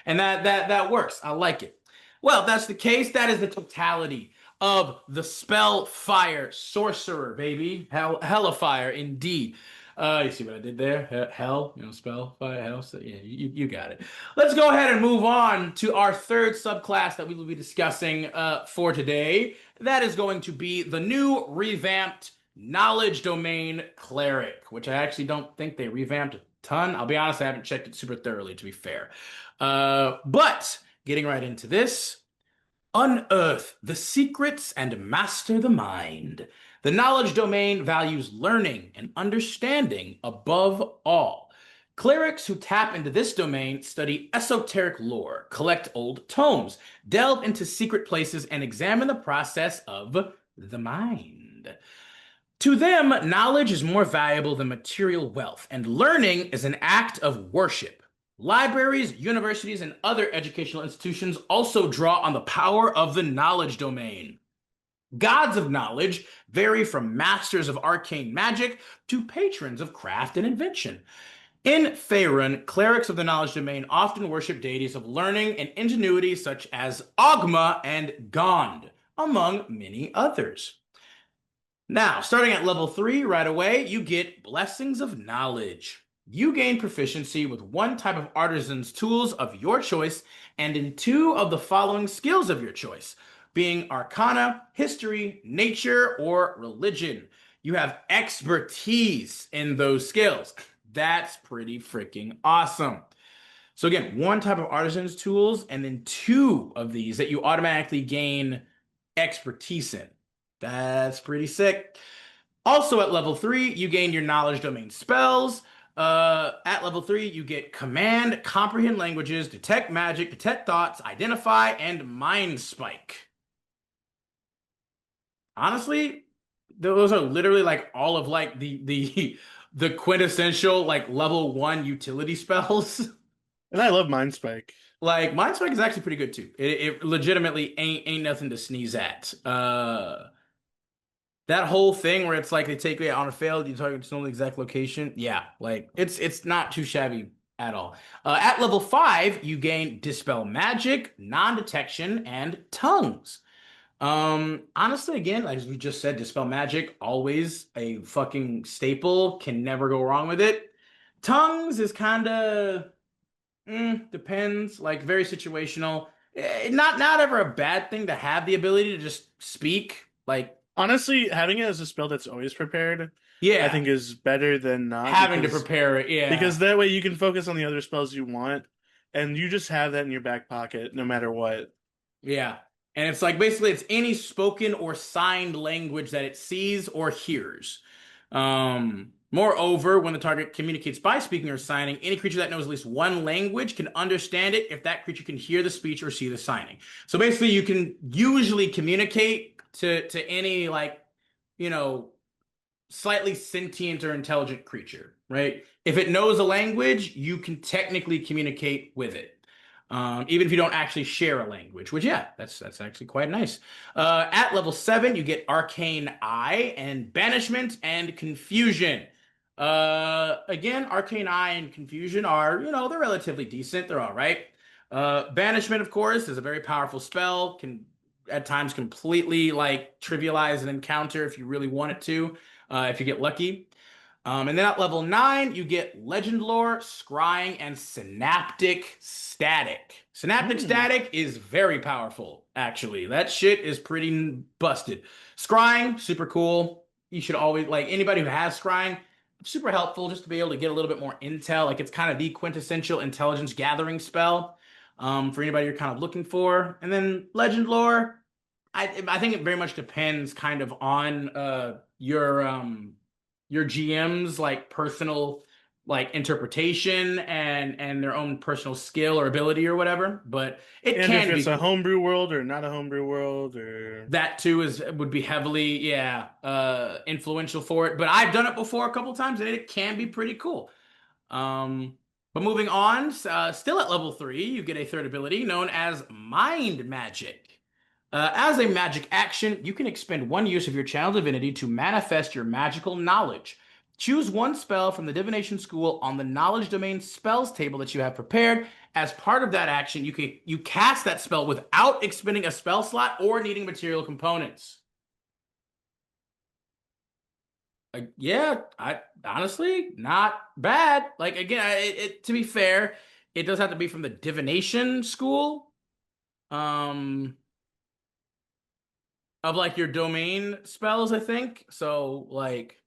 and that works. I like it. Well, if that's the case, that is the totality of the SpellFire Sorcerer, baby. Hella fire indeed. You see what I did there? Hell, spell, fire, hell. So, yeah, you got it. Let's go ahead and move on to our third subclass that we will be discussing for today. That is going to be the new revamped Knowledge Domain Cleric, which I actually don't think they revamped a ton. I'll be honest, I haven't checked it super thoroughly, to be fair. But getting right into this. Unearth the secrets and master the mind. The knowledge domain values learning and understanding above all. Clerics who tap into this domain study esoteric lore, collect old tomes, delve into secret places, and examine the process of the mind. To them, knowledge is more valuable than material wealth, and learning is an act of worship. Libraries, universities, and other educational institutions also draw on the power of the knowledge domain. Gods of knowledge vary from masters of arcane magic to patrons of craft and invention. In Faerun, clerics of the knowledge domain often worship deities of learning and ingenuity such as Ogma and Gond, among many others. Now, starting at level 3 right away, you get Blessings of Knowledge. You gain proficiency with one type of artisan's tools of your choice and in two of the following skills of your choice, being Arcana, History, Nature, or Religion. You have expertise in those skills. That's pretty freaking awesome. So again, one type of artisan's tools and then two of these that you automatically gain expertise in. That's pretty sick. Also at level 3, you gain your knowledge domain spells. At level 3, you get command, comprehend languages, detect magic, detect thoughts, identify, and mind spike. Honestly, those are literally like all of like the the quintessential like level 1 utility spells. And I love Mind Spike. Like mind spike is actually pretty good too. It legitimately ain't nothing to sneeze at. That whole thing where it's like they take you on a failed, you target to know the exact location. Yeah, like it's not too shabby at all. At level 5, you gain Dispel Magic, Non-Detection, and Tongues. Honestly, again, as we just said, Dispel Magic, always a fucking staple. Can never go wrong with it. Tongues is kind of depends, like very situational. Not ever a bad thing to have the ability to just speak. Like, Honestly, having it as a spell that's always prepared, I yeah, think is better than not having to prepare it. because Yeah, that way you can focus on the other spells you want, and you just have that in your back pocket no matter what. yeah. And it's like basically it's any spoken or signed language that it sees or hears. Moreover, when the target communicates by speaking or signing, any creature that knows at least one language can understand it if that creature can hear the speech or see the signing. So basically, you can usually communicate to any like, you know, slightly sentient or intelligent creature, right? If it knows a language, you can technically communicate with it. Even if you don't actually share a language, which yeah, that's actually quite nice. At level 7, you get Arcane Eye and Banishment and Confusion. Again, Arcane Eye and Confusion are, they're relatively decent. They're all right. Banishment, of course, is a very powerful spell. Can at times completely like trivialize an encounter if you really want it to, if you get lucky. And then at level 9, you get Legend Lore, Scrying, and Synaptic Static. Synaptic Hmm. Static is very powerful, actually. That shit is pretty busted. Scrying, super cool. You should always, like, anybody who has Scrying, super helpful just to be able to get a little bit more intel. Like, it's kind of the quintessential intelligence gathering spell for anybody you're kind of looking for. And then Legend Lore, I think it very much depends kind of on your GM's like personal like interpretation and their own personal skill or ability or whatever, but it And if can be it's a cool. homebrew world or not a homebrew world, or That too is would be heavily, yeah, influential for it. But I've done it before a couple times and it can be pretty cool. Um, but moving on, still at level 3, you get a third ability known as Mind Magic. As a magic action, you can expend one use of your channel divinity to manifest your magical knowledge. Choose one spell from the divination school on the knowledge domain spells table that you have prepared. As part of that action, you cast that spell without expending a spell slot or needing material components. Yeah, I honestly not bad. Like again, to be fair, it does have to be from the divination school. Um, of like your domain spells, I think. So like,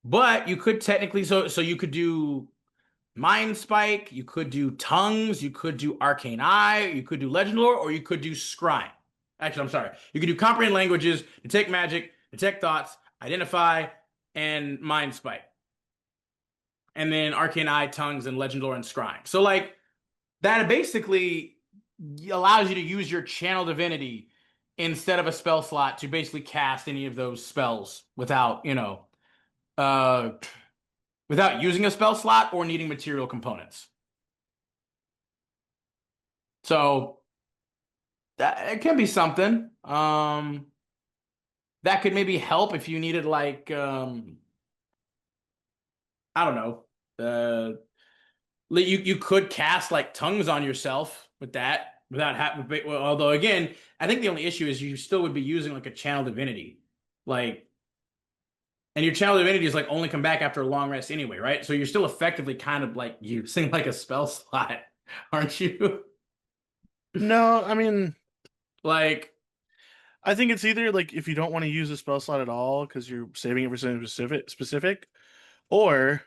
but you could technically so you could do Mind Spike, you could do Tongues, you could do Arcane Eye, you could do Legend Lore, or you could do Scrying. Actually, I'm sorry. You could do Comprehend Languages, Detect Magic, Detect Thoughts, Identify, and Mind Spike. And then Arcane Eye, Tongues, and Legend Lore and Scrying. So like that basically allows you to use your channel divinity instead of a spell slot to basically cast any of those spells without, uh, without using a spell slot or needing material components. So that it can be something. That could maybe help if you needed like I don't know. You could cast like tongues on yourself with that without having. Well, although again, I think the only issue is you still would be using like a channel divinity, like, and your channel divinity is like only come back after a long rest anyway, right? So you're still effectively kind of like using like a spell slot, aren't you? no, I mean, Like, I think it's either like if you don't want to use a spell slot at all because you're saving it for something specific, or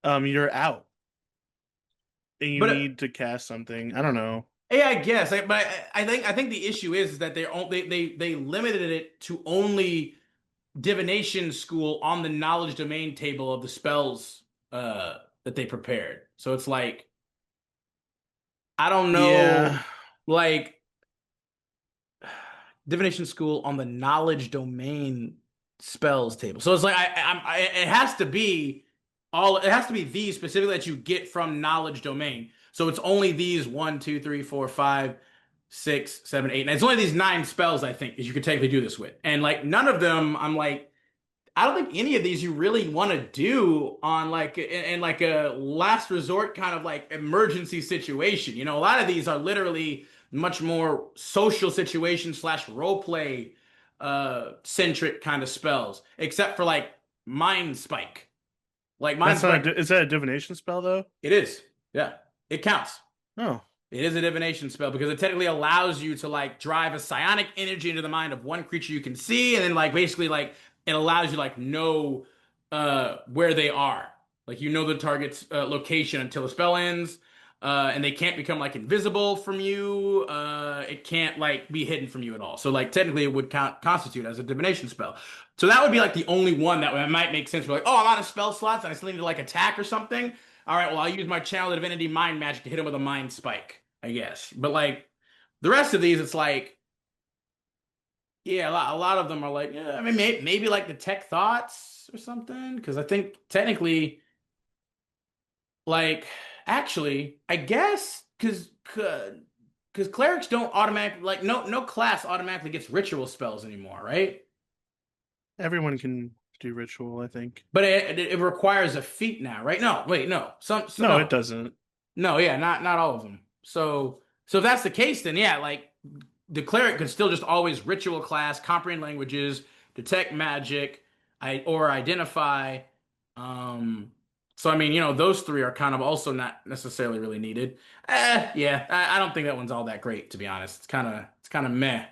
you're out and you but need to cast something. I don't know. Yeah, I guess. But I think the issue is that they limited it to only divination school on the knowledge domain table of the spells that they prepared. So it's like I don't know, Yeah, like divination school on the knowledge domain spells table. So it's like it has to be it has to be these specifically that you get from knowledge domain. So it's only these one, two, three, four, five, six, seven, eight. And it's only these nine spells I think that you could technically do this with. And like none of them, I'm like, I don't think any of these you really want to do on like in like a last resort kind of like emergency situation. A lot of these are literally much more social situation slash role play centric kind of spells, except for like Mind Spike. Like Mind that's not Spike, is that a divination spell though? it is. Yeah, it counts. Oh, It is a divination spell because it technically allows you to like drive a psionic energy into the mind of one creature you can see, and then like basically like it allows you like know where they are. Like you know the target's location until the spell ends, and they can't become like invisible from you. It can't like be hidden from you at all. So like technically it would constitute as a divination spell. So that would be like the only one that might make sense. We're like, oh, I'm out of spell slots and I still need to like attack or something. All right, well, I'll use my Channel Divinity Mind Magic to hit him with a Mind Spike, I guess. But like the rest of these, it's like, yeah, a lot of them are like, yeah, I mean, maybe like the Tech Thoughts or something. Because I think technically, like, actually, I guess because clerics don't automatically like no class automatically gets ritual spells anymore, right? everyone can do ritual, I think. But it requires a feat now, right? No, wait, no, No, it no. doesn't. No, yeah, not all of them. So if that's the case, then yeah, like the cleric could still just always ritual class, comprehend languages, detect magic, or identify. Um, so I mean, those three are kind of also not necessarily really needed. Yeah, I don't think that one's all that great, to be honest. It's kind of meh.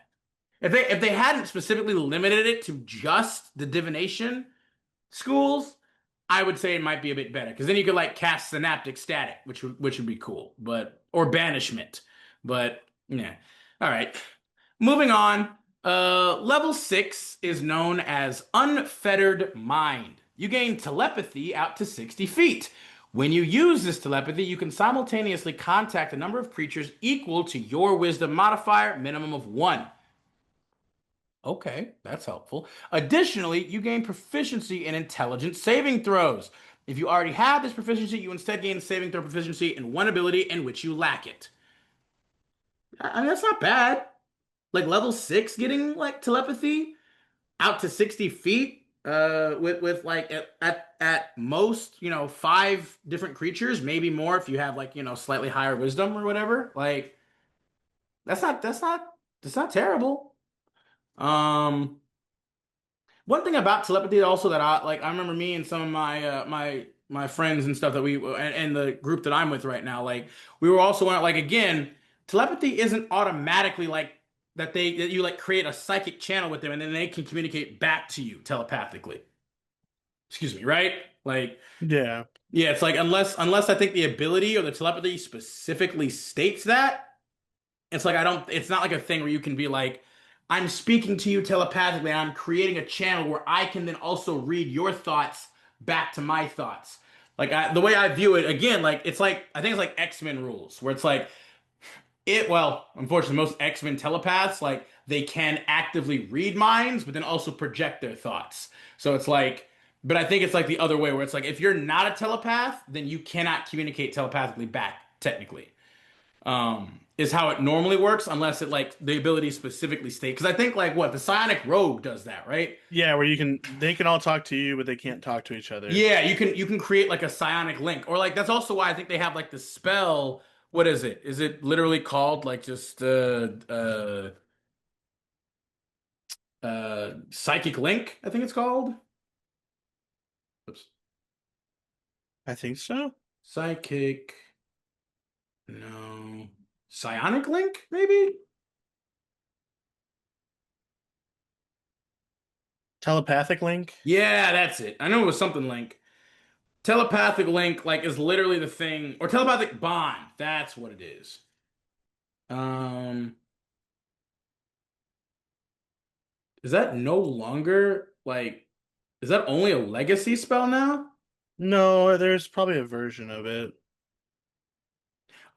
If they hadn't specifically limited it to just the divination schools, I would say it might be a bit better because then you could like cast synaptic static, which would be cool, but or banishment. But yeah. All right. Moving on. Level 6 is known as Unfettered Mind. You gain telepathy out to 60 feet. When you use this telepathy, you can simultaneously contact a number of creatures equal to your wisdom modifier, minimum of 1. Okay, that's helpful. Additionally, you gain proficiency in intelligence saving throws. If you already have this proficiency, you instead gain saving throw proficiency in one ability in which you lack it. I mean, that's not bad. Like level 6 getting like telepathy out to 60 feet with like at most, 5 different creatures, maybe more if you have like, slightly higher wisdom or whatever. Like that's not terrible. Um One thing about telepathy also that I remember me and some of my friends and stuff that and the group that I'm with right now, like we were also on like again, telepathy isn't automatically like that you like create a psychic channel with them and then they can communicate back to you telepathically. Excuse me, right? Like Yeah. yeah, it's like unless I think the ability or the telepathy specifically states that, it's like it's not like a thing where you can be like, I'm speaking to you telepathically, and I'm creating a channel where I can then also read your thoughts back to my thoughts. Like the way I view it, again, like it's like I think it's like X-Men rules, where it's like well, unfortunately, most X-Men telepaths, like they can actively read minds, but then also project their thoughts. So it's like, but I think it's like the other way, where it's like if you're not a telepath, then you cannot communicate telepathically back, technically is how it normally works, unless it like the ability specifically state. Because I think like what the Psionic Rogue does that, right? Yeah, where they can all talk to you, but they can't talk to each other. Yeah, you can create like a psionic link, or like that's also why I think they have like the spell. What is it? Is it literally called like just psychic link? I think it's called. Oops. I think so. Psychic. No. Psionic link, maybe? Telepathic link. Yeah, that's it. I know it was something link. Telepathic link like is literally the thing, or telepathic bond. That's what it is. Um, is that no longer like, is that only a legacy spell now? No, there's probably a version of it.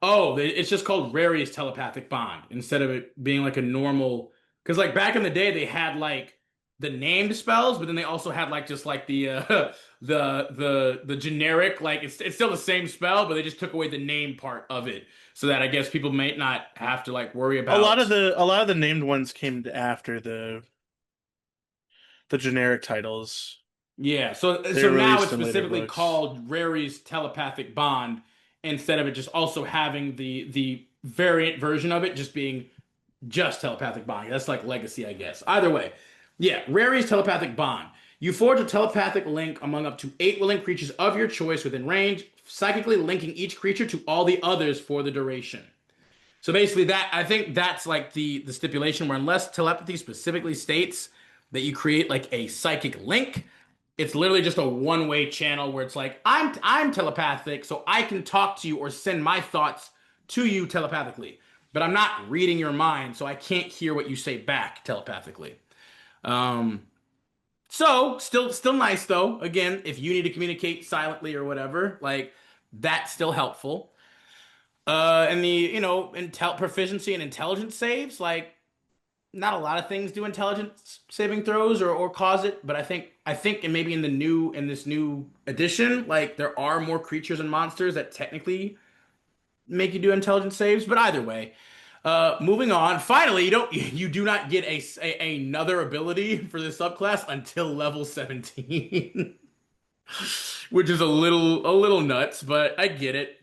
Oh, it's just called Rariest Telepathic Bond instead of it being like a normal. Because like back in the day, they had like the named spells, but then they also had like just like the the generic like it's still the same spell, but they just took away the name part of it so that I guess people might not have to like worry about. A lot of the named ones came after the generic titles. Yeah, so They were now released it's in later specifically books. called Rary's Telepathic Bond instead of it just also having the variant version of it just being just telepathic bond. That's like legacy, I guess. Either way, yeah, Rary's telepathic bond. You forge a telepathic link among up to 8 willing creatures of your choice within range, psychically linking each creature to all the others for the duration. So basically, that I think that's like the stipulation where unless telepathy specifically states that you create like a psychic link, it's literally just a one-way channel where it's like I'm telepathic, so I can talk to you or send my thoughts to you telepathically, but I'm not reading your mind, so I can't hear what you say back telepathically. Um, so still nice though. Again, if you need to communicate silently or whatever, like that's still helpful. And the intel proficiency and intelligence saves, like not a lot of things do intelligence saving throws or cause it, but I think and maybe in this new edition, like there are more creatures and monsters that technically make you do intelligence saves. But either way, moving on. Finally, you do not get another ability for this subclass until level 17, which is a little nuts, but I get it.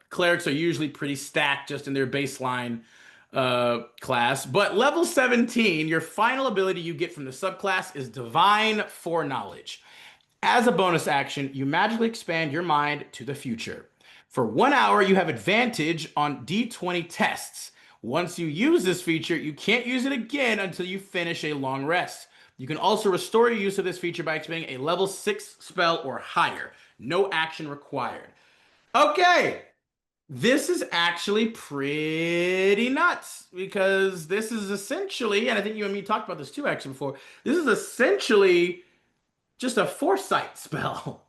Clerics are usually pretty stacked just in their baseline class. But level 17, your final ability you get from the subclass is Divine Foreknowledge. As a bonus action, you magically expand your mind to the future. For 1 hour, you have advantage on d20 tests. Once you use this feature, you can't use it again until you finish a long rest. You can also restore your use of this feature by expending a level 6 spell or higher. No action required. Okay, this is actually pretty nuts because this is essentially, and I think you and me talked about this too actually before, this is essentially just a foresight spell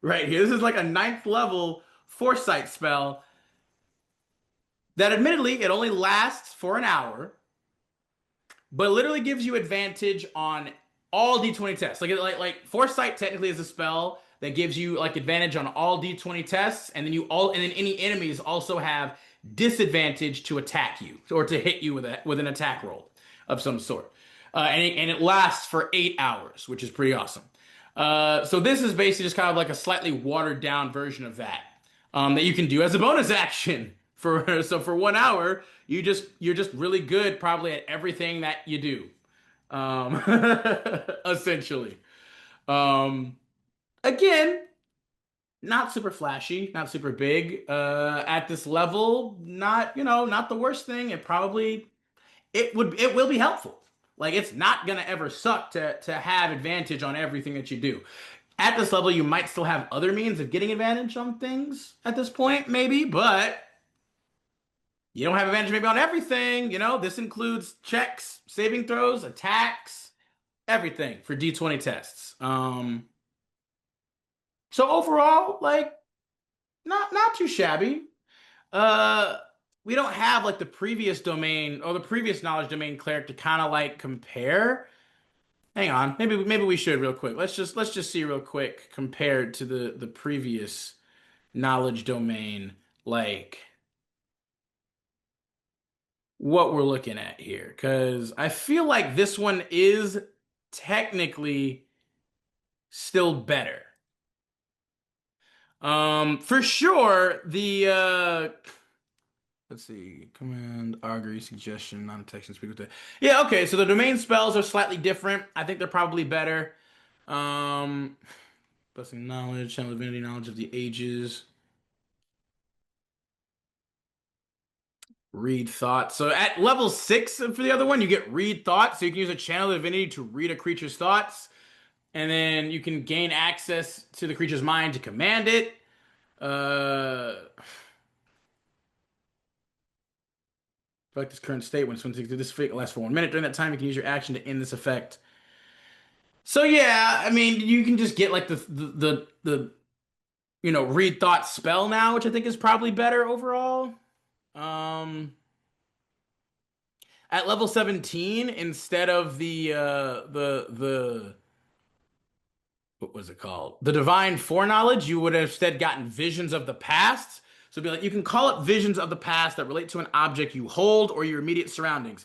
right here. This is like a ninth level foresight spell that admittedly it only lasts for an hour, but literally gives you advantage on all d20 tests. Like foresight technically is a spell that gives you like advantage on all d20 tests, and then any enemies also have disadvantage to attack you or to hit you with an attack roll of some sort. And it lasts for 8 hours, which is pretty awesome. So this is basically just kind of like a slightly watered down version of that that you can do as a bonus action. For 1 hour, you're just really good probably at everything that you do. Um, essentially. Um, again, not super flashy, not super big. At this level, not the worst thing. It will be helpful. Like it's not gonna ever suck to have advantage on everything that you do. At this level, you might still have other means of getting advantage on things at this point, maybe, but you don't have advantage maybe on everything. This includes checks, saving throws, attacks, everything for D20 tests. So overall, like not too shabby. Uh, we don't have like the previous domain or the previous knowledge domain cleric to kind of like compare. Hang on, maybe we should real quick. Let's just see real quick compared to the previous knowledge domain, like what we're looking at here, because I feel like this one is technically still better. For sure, the let's see, command, augury, suggestion, non-detection, speak with the yeah, okay, so the domain spells are slightly different. I think they're probably better. Um, blessing knowledge, channel divinity, knowledge of the ages, read thoughts. So at level 6 for the other one, you get read thoughts, so you can use a channel divinity to read a creature's thoughts. And then you can gain access to the creature's mind to command it. Uh, Select this current state when switching through this effect lasts for 1 minute. During that time, you can use your action to end this effect. So yeah, I mean, you can just get like the read thought spell now, which I think is probably better overall. Um, at level 17, instead of the what was it called? The divine foreknowledge, you would have instead gotten visions of the past. So it'd be like you can call up visions of the past that relate to an object you hold or your immediate surroundings.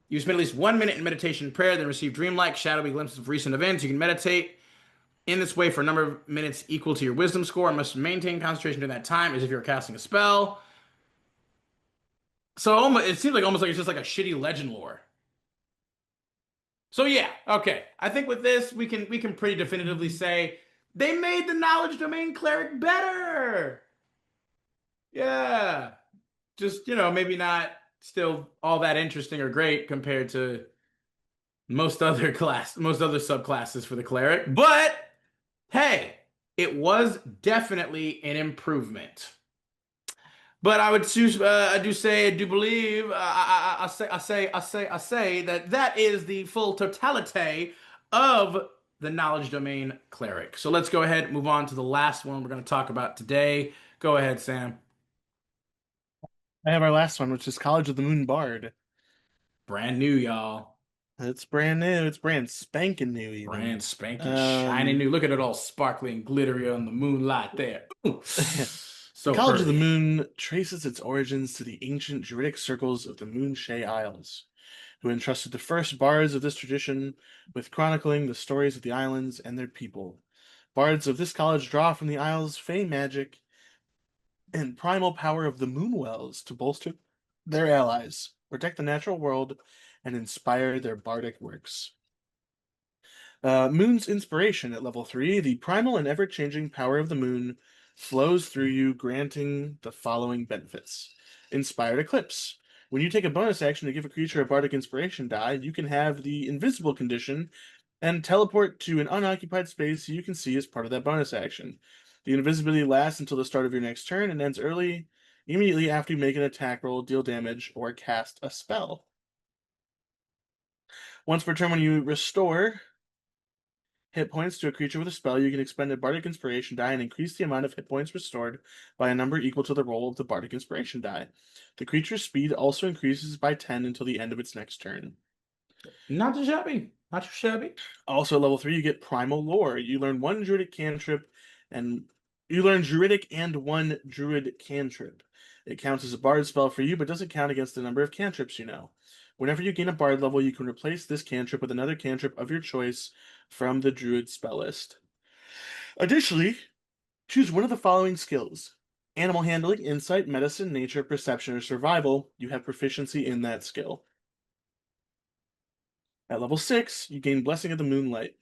You spend at least 1 minute in meditation and prayer, then receive dreamlike, shadowy glimpses of recent events. You can meditate in this way for a number of minutes equal to your wisdom score and must maintain concentration during that time as if you're casting a spell. So it seems like almost like it's just like a shitty legend lore. So yeah, okay. I think with this we can pretty definitively say they made the knowledge domain cleric better. Yeah. Just, maybe not still all that interesting or great compared to most other subclasses for the cleric, but hey, it was definitely an improvement. But I would choose. I do believe. I say that is the full totality of the knowledge domain cleric. So let's go ahead and move on to the last one we're going to talk about today. Go ahead, Sam. I have our last one, which is College of the Moon Bard. Brand new, y'all. It's brand new. It's brand spanking new, even. Brand spanking shiny Um, new. Look at it all sparkly and glittery on the moonlight there. Ooh. the So College of the pretty. Moon traces its origins to the ancient Druidic circles of the Moonshae Isles, who entrusted the first bards of this tradition with chronicling the stories of the islands and their people. Bards of this college draw from the Isles' fey magic and primal power of the Moonwells to bolster their allies, protect the natural world, and inspire their bardic works. Moon's inspiration at level 3, the primal and ever changing power of the moon flows through you, granting the following benefits. Inspired Eclipse. When you take a bonus action to give a creature a bardic inspiration die, you can have the invisible condition and teleport to an unoccupied space you can see as part of that bonus action. The invisibility lasts until the start of your next turn and ends immediately after you make an attack roll, deal damage, or cast a spell. Once per turn, when you restore hit points to a creature with a spell, you can expend a Bardic Inspiration die and increase the amount of hit points restored by a number equal to the roll of the Bardic Inspiration die. The creature's speed also increases by 10 until the end of its next turn. Not too shabby. Not too shabby. Also, level 3, you get Primal Lore. You learn one Druidic cantrip, and you learn Druidic and one Druid cantrip. It counts as a Bard spell for you, but doesn't count against the number of cantrips you know. Whenever you gain a Bard level, you can replace this cantrip with another cantrip of your choice from the Druid spell list. Additionally, choose one of the following skills: Animal Handling, Insight, Medicine, Nature, Perception, or Survival. You have proficiency in that skill. At level 6, you gain Blessing of the Moonlight.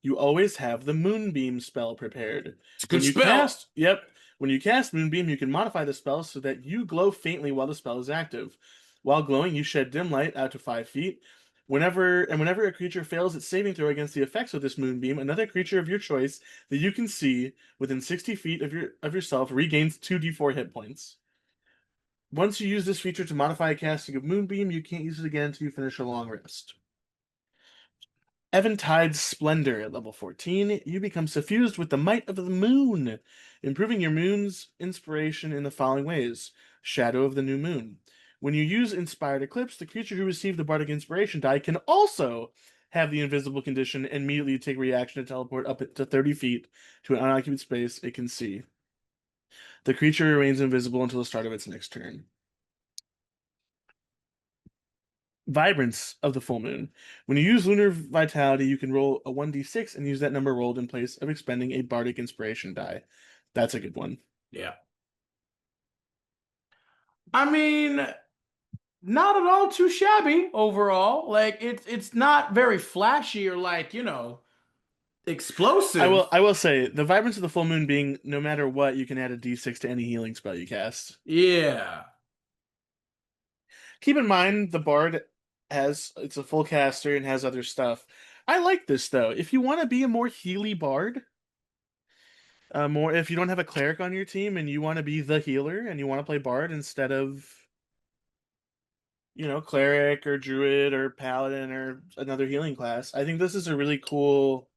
You always have the Moonbeam spell prepared. It's a When good you spell. cast, yep, when you cast Moonbeam, you can modify the spell so that you glow faintly while the spell is active. While glowing, you shed dim light out to 5 feet. Whenever a creature fails its saving throw against the effects of this moonbeam, another creature of your choice that you can see within 60 feet of yourself regains 2d4 hit points. Once you use this feature to modify a casting of Moonbeam, you can't use it again until you finish a long rest. Eventide's Splendor at level 14, you become suffused with the might of the moon, improving your moon's inspiration in the following ways. Shadow of the New Moon. When you use Inspired Eclipse, the creature who received the Bardic Inspiration die can also have the invisible condition and immediately take reaction to teleport up to 30 feet to an unoccupied space it can see. The creature remains invisible until the start of its next turn. Vibrance of the full moon. When you use lunar vitality, you can roll a 1d6 and use that number rolled in place of expending a bardic inspiration die. That's a good one. Yeah. I mean, not at all too shabby overall. Like it's not very flashy or like, I will explosive. I will say the vibrance of the full moon being no matter what, you can add a d6 to any healing spell you cast. Yeah. Keep in mind the bard it's a full caster and has other stuff. I like this though. If you want to be a more healy bard, more if you don't have a cleric on your team and you want to be the healer and you want to play bard instead of cleric or druid or paladin or another healing class. I think this is a really cool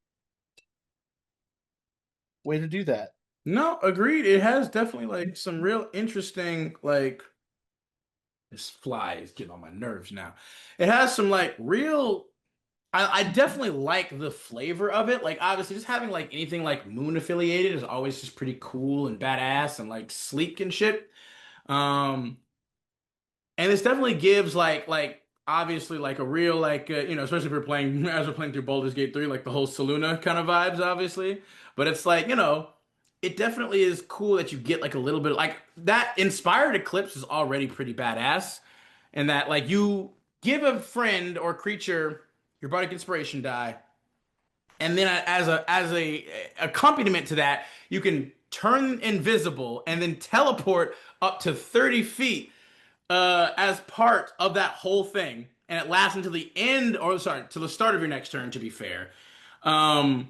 way to do that. No, agreed. It has definitely like some real interesting like this fly is getting on my nerves now. It has some like real I definitely like the flavor of it. Like obviously just having like anything like moon affiliated is always just pretty cool and badass and like sleek and shit. Um and this definitely gives like obviously like a real like especially if we're playing as we're playing through Baldur's Gate 3 like the whole Saluna kind of vibes obviously. But it's like, it definitely is cool that you get like a little bit like that inspired eclipse is already pretty badass and that like you give a friend or creature your bardic inspiration die and then as a accompaniment to that you can turn invisible and then teleport up to 30 feet as part of that whole thing and it lasts until the end or sorry to the start of your next turn to be fair. um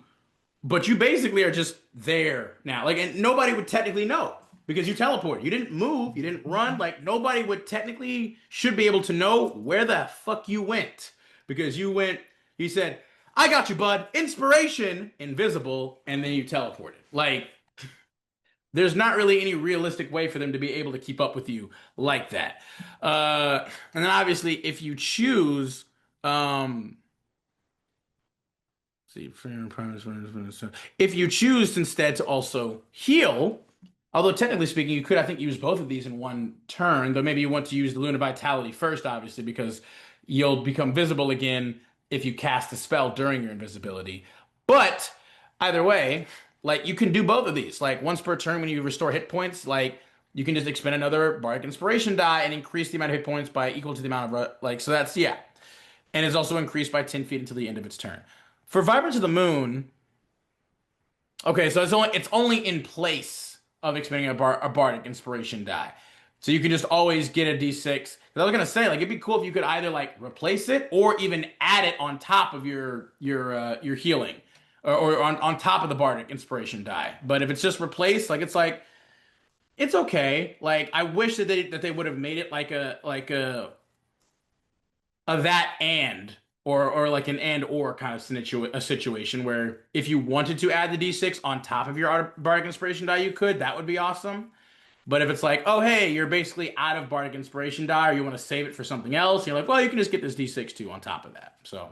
but you basically are just there now. Like, and nobody would technically know because you teleport. You didn't move. You didn't run. Like, nobody would technically should be able to know where the fuck you went because you went. You said, "I got you, bud." Inspiration, invisible, and then you teleported. Like, there's not really any realistic way for them to be able to keep up with you like that. And then obviously, if you choose, um, see, if you choose instead to also heal, although technically speaking, you could, I think, use both of these in one turn, though maybe you want to use the Lune of Vitality first, obviously, because you'll become visible again if you cast a spell during your invisibility. But either way, like you can do both of these. Like once per turn when you restore hit points, like you can just expend another Bardic Inspiration die and increase the amount of hit points by equal to the amount of like so that's yeah and is also increased by 10 feet until the end of its turn. For Vibrance of the Moon, okay, so it's only in place of expending a Bardic Inspiration die. So you can just always get a D6. 'Cause I was gonna say, like, it'd be cool if you could either like replace it or even add it on top of your healing, or on top of the Bardic Inspiration die. But if it's just replaced, like it's okay. Like I wish that they would have made it like a that and or like an and or kind of a situation where if you wanted to add the d6 on top of your bardic inspiration die you could, that would be awesome. But if it's like, oh hey, you're basically out of bardic inspiration die or you want to save it for something else, you're like, well, you can just get this d6 too on top of that. So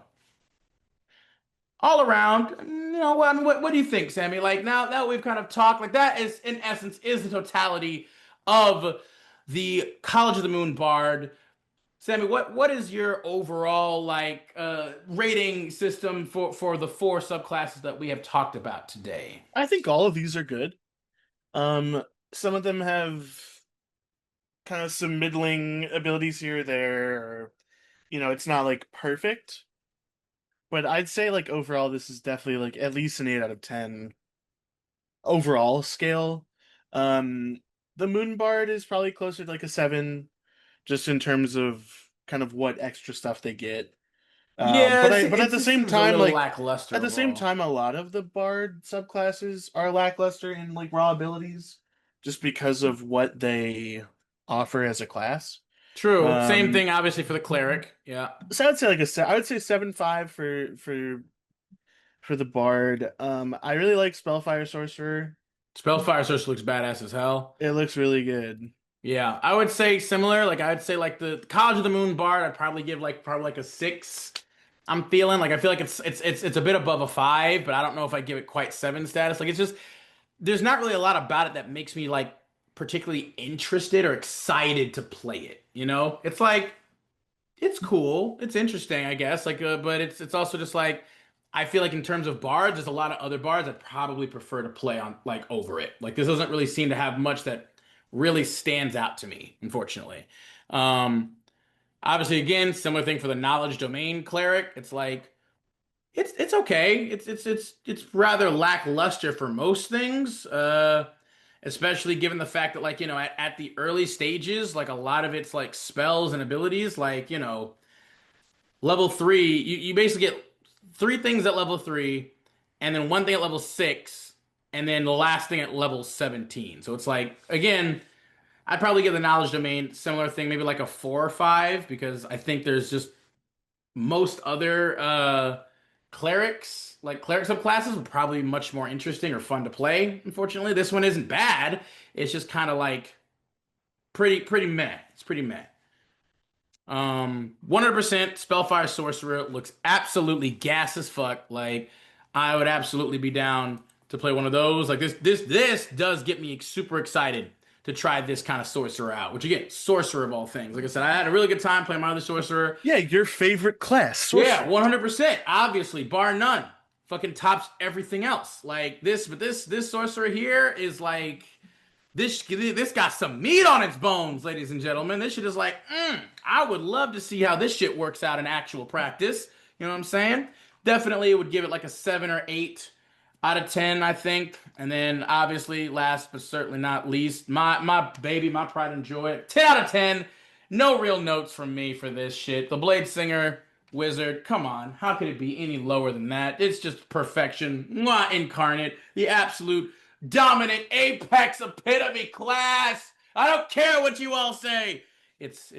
all around, what do you think, Sammy? Like now we've kind of talked, like that is in essence is the totality of the College of the Moon Bard. Sammy, what is your overall like rating system for the four subclasses that we have talked about today? I think all of these are good. Um, some of them have kind of some middling abilities here or there, or, it's not like perfect. But I'd say like overall, this is definitely like at least an 8 out of 10 overall scale. Um, the Moon Bard is probably closer to like a 7, just in terms of kind of what extra stuff they get. Yeah, But at it the just same seems a time, little like lackluster at the same overall. time, a lot of the Bard subclasses are lackluster in like raw abilities, just because of what they offer as a class. True. Same Um, thing, obviously, for the cleric. Yeah. so I'd say I would say 7.5 for the Bard. I really like Spellfire Sorcerer. SpellFire Sorcerer looks badass as hell. It looks really good. Yeah, I would say similar. Like I would say like the College of the Moon Bard, I'd probably give like probably like a 6. I'm feeling like I feel like it's a bit above a 5, but I don't know if I give it quite 7 status. Like it's just there's not really a lot about it that makes me like particularly interested or excited to play it. It's like it's cool, it's interesting, I guess. Like, but it's also just like I feel like in terms of bards, there's a lot of other bards I'd probably prefer to play on like over it. Like this doesn't really seem to have much that really stands out to me, unfortunately. Um, Obviously, again, similar thing for the knowledge domain cleric. It's like it's okay. It's rather lackluster for most things. Especially given the fact that like at the early stages like a lot of it's like spells and abilities like level 3 you basically get 3 things at level 3 and then 1 thing at level 6 and then the last thing at level 17, so it's like again I'd probably give the knowledge domain similar thing, maybe like a 4 or 5, because I think there's just most other clerics, like cleric subclasses, would probably be much more interesting or fun to play. Unfortunately, this one isn't bad. It's just kind of like pretty meh. It's pretty meh. 100% SpellFire Sorcerer looks absolutely gas as fuck. Like, I would absolutely be down to play one of those. Like this does get me super excited to try this kind of sorcerer out. Which again, sorcerer of all things. Like I said, I had a really good time playing my other sorcerer. Yeah, your favorite class, Yeah, sorcerer. 100%. Obviously, bar none. Fucking tops everything else. Like this, but this sorcerer here is like this got some meat on its bones, ladies and gentlemen. This shit is like, I would love to see how this shit works out in actual practice. You know what I'm saying? Definitely would give it like a 7 or 8 out of 10, I think. And then obviously, last but certainly not least, my baby, my pride and joy, 10 out of 10. No real notes from me for this shit. The BladeSinger Wizard, come on, how could it be any lower than that? It's just perfection, mwah, incarnate, the absolute dominant apex epitome class. I don't care what you all say. It's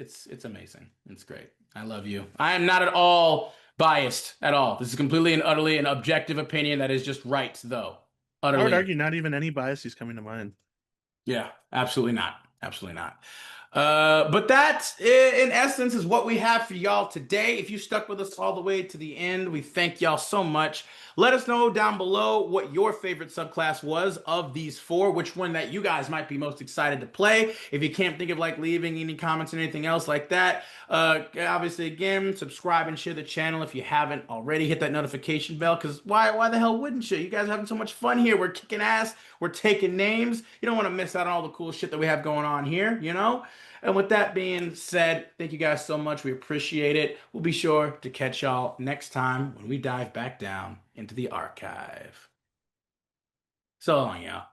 amazing. It's great. I love you. I am not at all biased at all. This is completely and utterly an objective opinion that is just right, though. I would Utterly. argue not even any biases coming to mind. Yeah, absolutely not. Absolutely not. But that, in essence, is what we have for y'all today. If you stuck with us all the way to the end, we thank y'all so much. Let us know down below what your favorite subclass was of these four, which one that you guys might be most excited to play. If you can't think of like leaving any comments or anything else like that, obviously, again, subscribe and share the channel if you haven't already. Hit that notification bell, because why the hell wouldn't you? You guys are having so much fun here. We're kicking ass. We're taking names. You don't want to miss out on all the cool shit that we have going on here, you know? And with that being said, thank you guys so much. We appreciate it. We'll be sure to catch y'all next time when we dive back down into the archive. So long, y'all.